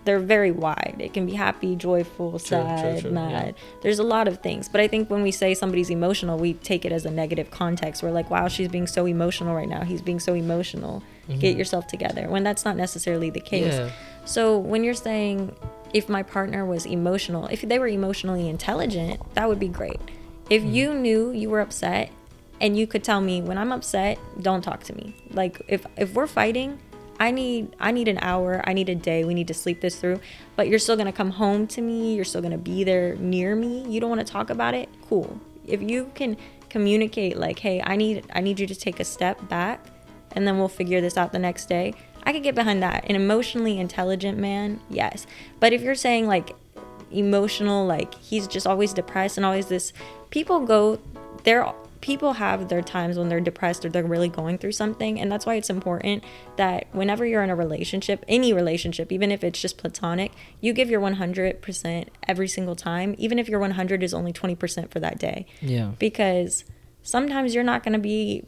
They're very wide. It can be happy, joyful, sad, mad. Yeah. There's a lot of things. But I think when we say somebody's emotional, we take it as a negative context. We're like, wow, she's being so emotional right now. He's being so emotional. Get yourself together. When that's not necessarily the case. Yeah. So when you're saying if my partner was emotional, if they were emotionally intelligent, that would be great. If you knew you were upset and you could tell me, when I'm upset, don't talk to me. Like if we're fighting, I need an hour, I need a day, we need to sleep this through, but you're still going to come home to me, you're still going to be there near me, you don't want to talk about it, cool. If you can communicate like, hey, I need you to take a step back and then we'll figure this out the next day, I could get behind that. An emotionally intelligent man, yes. But if you're saying like emotional, like he's just always depressed and always this, people have their times when they're depressed or they're really going through something, and that's why it's important that whenever you're in a relationship, any relationship, even if it's just platonic, you give your 100% every single time, even if your 100 is only 20% for that day. Yeah. Because sometimes you're not going to be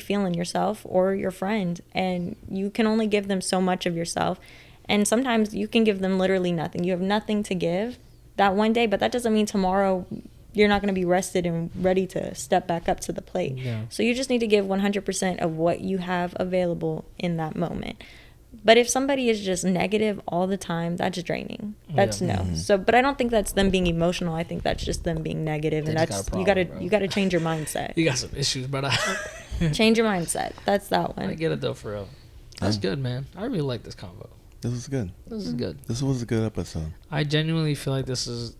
feeling yourself or your friend, and you can only give them so much of yourself, and sometimes you can give them literally nothing. You have nothing to give that one day, but that doesn't mean tomorrow you're not going to be rested and ready to step back up to the plate. Yeah. So you just need to give 100% of what you have available in that moment. But if somebody is just negative all the time, that's draining. That's no. So, but I don't think that's them being emotional. I think that's just them being negative, and that's you got to change your mindset. You got some issues, brother. Change your mindset. That's that one. I get it though, for real. That's good, man. I really like this convo. This is good. This was a good episode. I genuinely feel like this is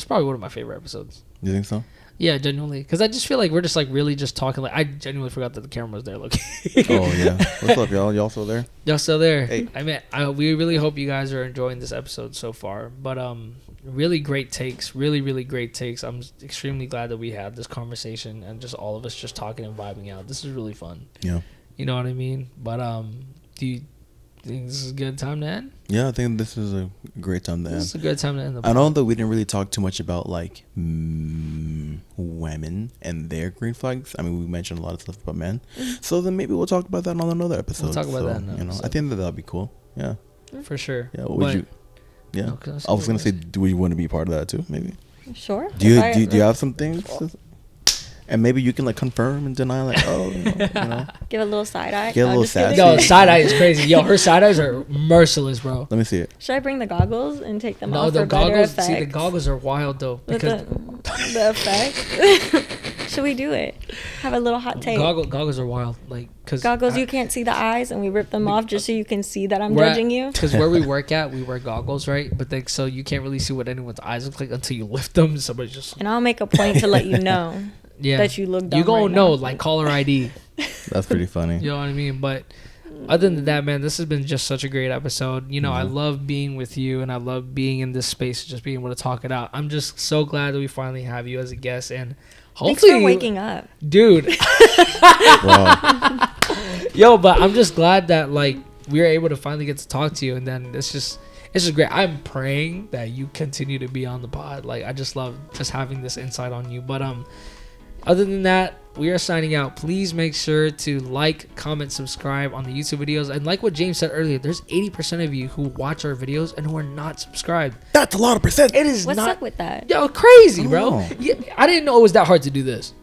probably one of my favorite episodes. You think so? Yeah, genuinely. Because I just feel like we're just like really just talking. Like I genuinely forgot that the camera was there. Look. Oh, yeah. What's up, y'all? Y'all still there? Y'all still there? Hey. I mean, we really hope you guys are enjoying this episode so far. But really great takes. Really, really great takes. I'm extremely glad that we had this conversation and just all of us just talking and vibing out. This is really fun. Yeah. You know what I mean? But do you think this is a good time to end? Yeah, I think this is a great time to end. This is a good time to end. I know that we didn't really talk too much about like women and their green flags. I mean, we mentioned a lot of stuff about men. So then maybe we'll talk about that on another episode. We'll talk about that. You know, I think that'll be cool. Yeah. For sure. Yeah. What would you? Yeah. I was gonna say, do you want to be part of that too? Maybe. Sure. Do you have some things? And maybe you can like confirm and deny, like, oh, you know. Give a little side eye. Get a little sassy. Yo, side eye is crazy. Yo, her side eyes are merciless, bro. Let me see it. Should I bring the goggles and take them off for better effect? See, the goggles are wild though. Because the effect. Should we do it? Have a little hot take. Goggles are wild, like because goggles you can't see the eyes, and we rip them off just so you can see that I'm judging you. Because where we work at, we wear goggles, right? But then so you can't really see what anyone's eyes look like until you lift them. Somebody just. And I'll make a point to let you know. Yeah. That you look dumb. You gonna know, like caller ID. That's pretty funny. You know what I mean? But other than that, man, this has been just such a great episode. You know, I love being with you, and I love being in this space, just being able to talk it out. I'm just so glad that we finally have you as a guest, and hopefully, thanks for waking up, dude. Yo, but I'm just glad that like we were able to finally get to talk to you, and then it's just great. I'm praying that you continue to be on the pod. Like, I just love just having this insight on you. But other than that, we are signing out. Please make sure to like, comment, subscribe on the YouTube videos. And like what James said earlier, there's 80% of you who watch our videos and who are not subscribed. That's a lot of percent. It is what's not, up with that? Yo, crazy, bro. Oh. Yeah, I didn't know it was that hard to do this.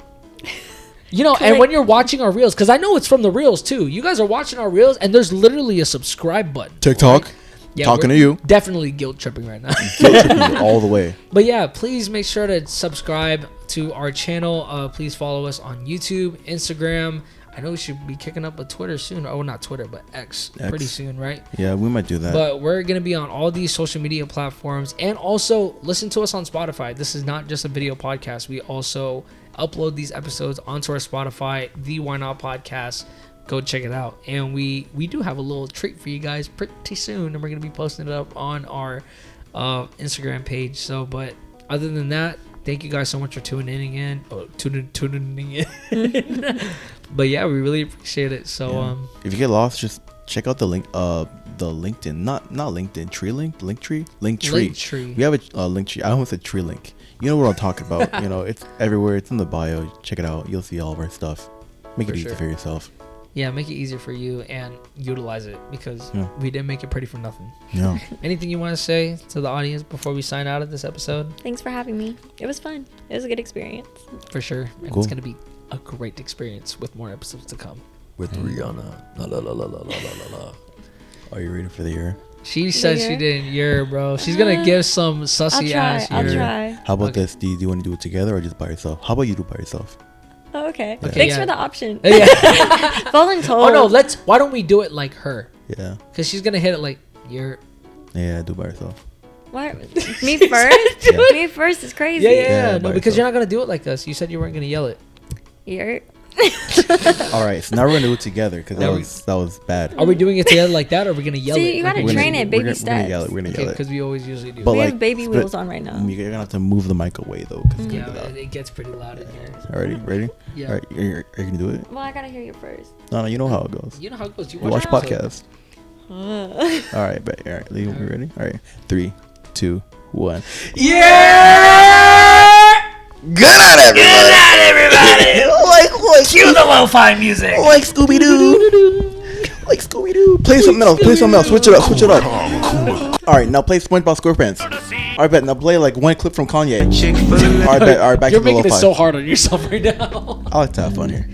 You know, and when you're watching our reels, because I know it's from the reels too. You guys are watching our reels, and there's literally a subscribe button. TikTok. Right? Yeah, talking to you. Definitely guilt tripping right now. Guilt tripping all the way. But yeah, please make sure to subscribe to our channel. Please follow us on YouTube, Instagram. I know we should be kicking up a Twitter soon. Oh, not Twitter, but X. Pretty soon, right? Yeah, we might do that. But we're going to be on all these social media platforms. And also, listen to us on Spotify. This is not just a video podcast. We also upload these episodes onto our Spotify, the Why Not Podcast. Go check it out. And we do have a little treat for you guys pretty soon. And we're going to be posting it up on our Instagram page. So, but other than that, thank you guys so much for tuning in. Tuning in. But yeah, we really appreciate it. So if you get lost, just check out the link. The LinkedIn, not LinkedIn, Linktree. We have a link tree. I almost said tree link. You know what I'm talking about. You know, it's everywhere. It's in the bio. Check it out. You'll see all of our stuff. Make it easy for yourself. Yeah, make it easier for you and utilize it, because we didn't make it pretty for nothing. Yeah. Anything you want to say to the audience before we sign out of this episode? Thanks for having me. It was fun. It was a good experience. For sure. And Cool. It's going to be a great experience with more episodes to come. With Rihanna. La la la la la la la. Are you ready for the year? She said she didn't year, bro. She's going to give some sussy ass year. I'll try. How about this? Do you want to do it together or just by yourself? How about you do it by yourself? Oh, okay. Okay, Thanks yeah. for the option. Yeah. Voluntold. Oh, no. Why don't we do it like her? Yeah. Because she's going to hit it like year. Yeah, do it by yourself. What? Me first? Yeah. Me first is crazy. Yeah. by No, because yourself. you're not going to do it like us. You said you weren't going to yell it. You're... All right, so now we're gonna do it together because that was bad. Are we doing it together like that, or are we going to yell it? See, you gotta We're gonna- train it, we're baby gonna yell it. steps. We're gonna yell it. Because we always usually do. But We like, have baby but wheels on right now. You're gonna have to move the mic away though. 'Cause it's Yeah, gonna be loud. it gets pretty loud in here. Alright, ready? Yeah. All right, are you gonna do it? Well, I gotta hear you first. No, you know how it goes. You know how it goes. You You watch the podcast. All right, bet. All right, we ready? All right, 3, 2, 1. Good night, everybody. like Cue the lo-fi music. Like Scooby Doo. Like Scooby Doo. Play something else. Play something else. Switch it up. All right, now play SpongeBob SquarePants. All right, bet. Now play like one clip from Kanye. All right, bet. All right, back You're to the making it lo-fi. so hard on yourself right now. I like to have fun here.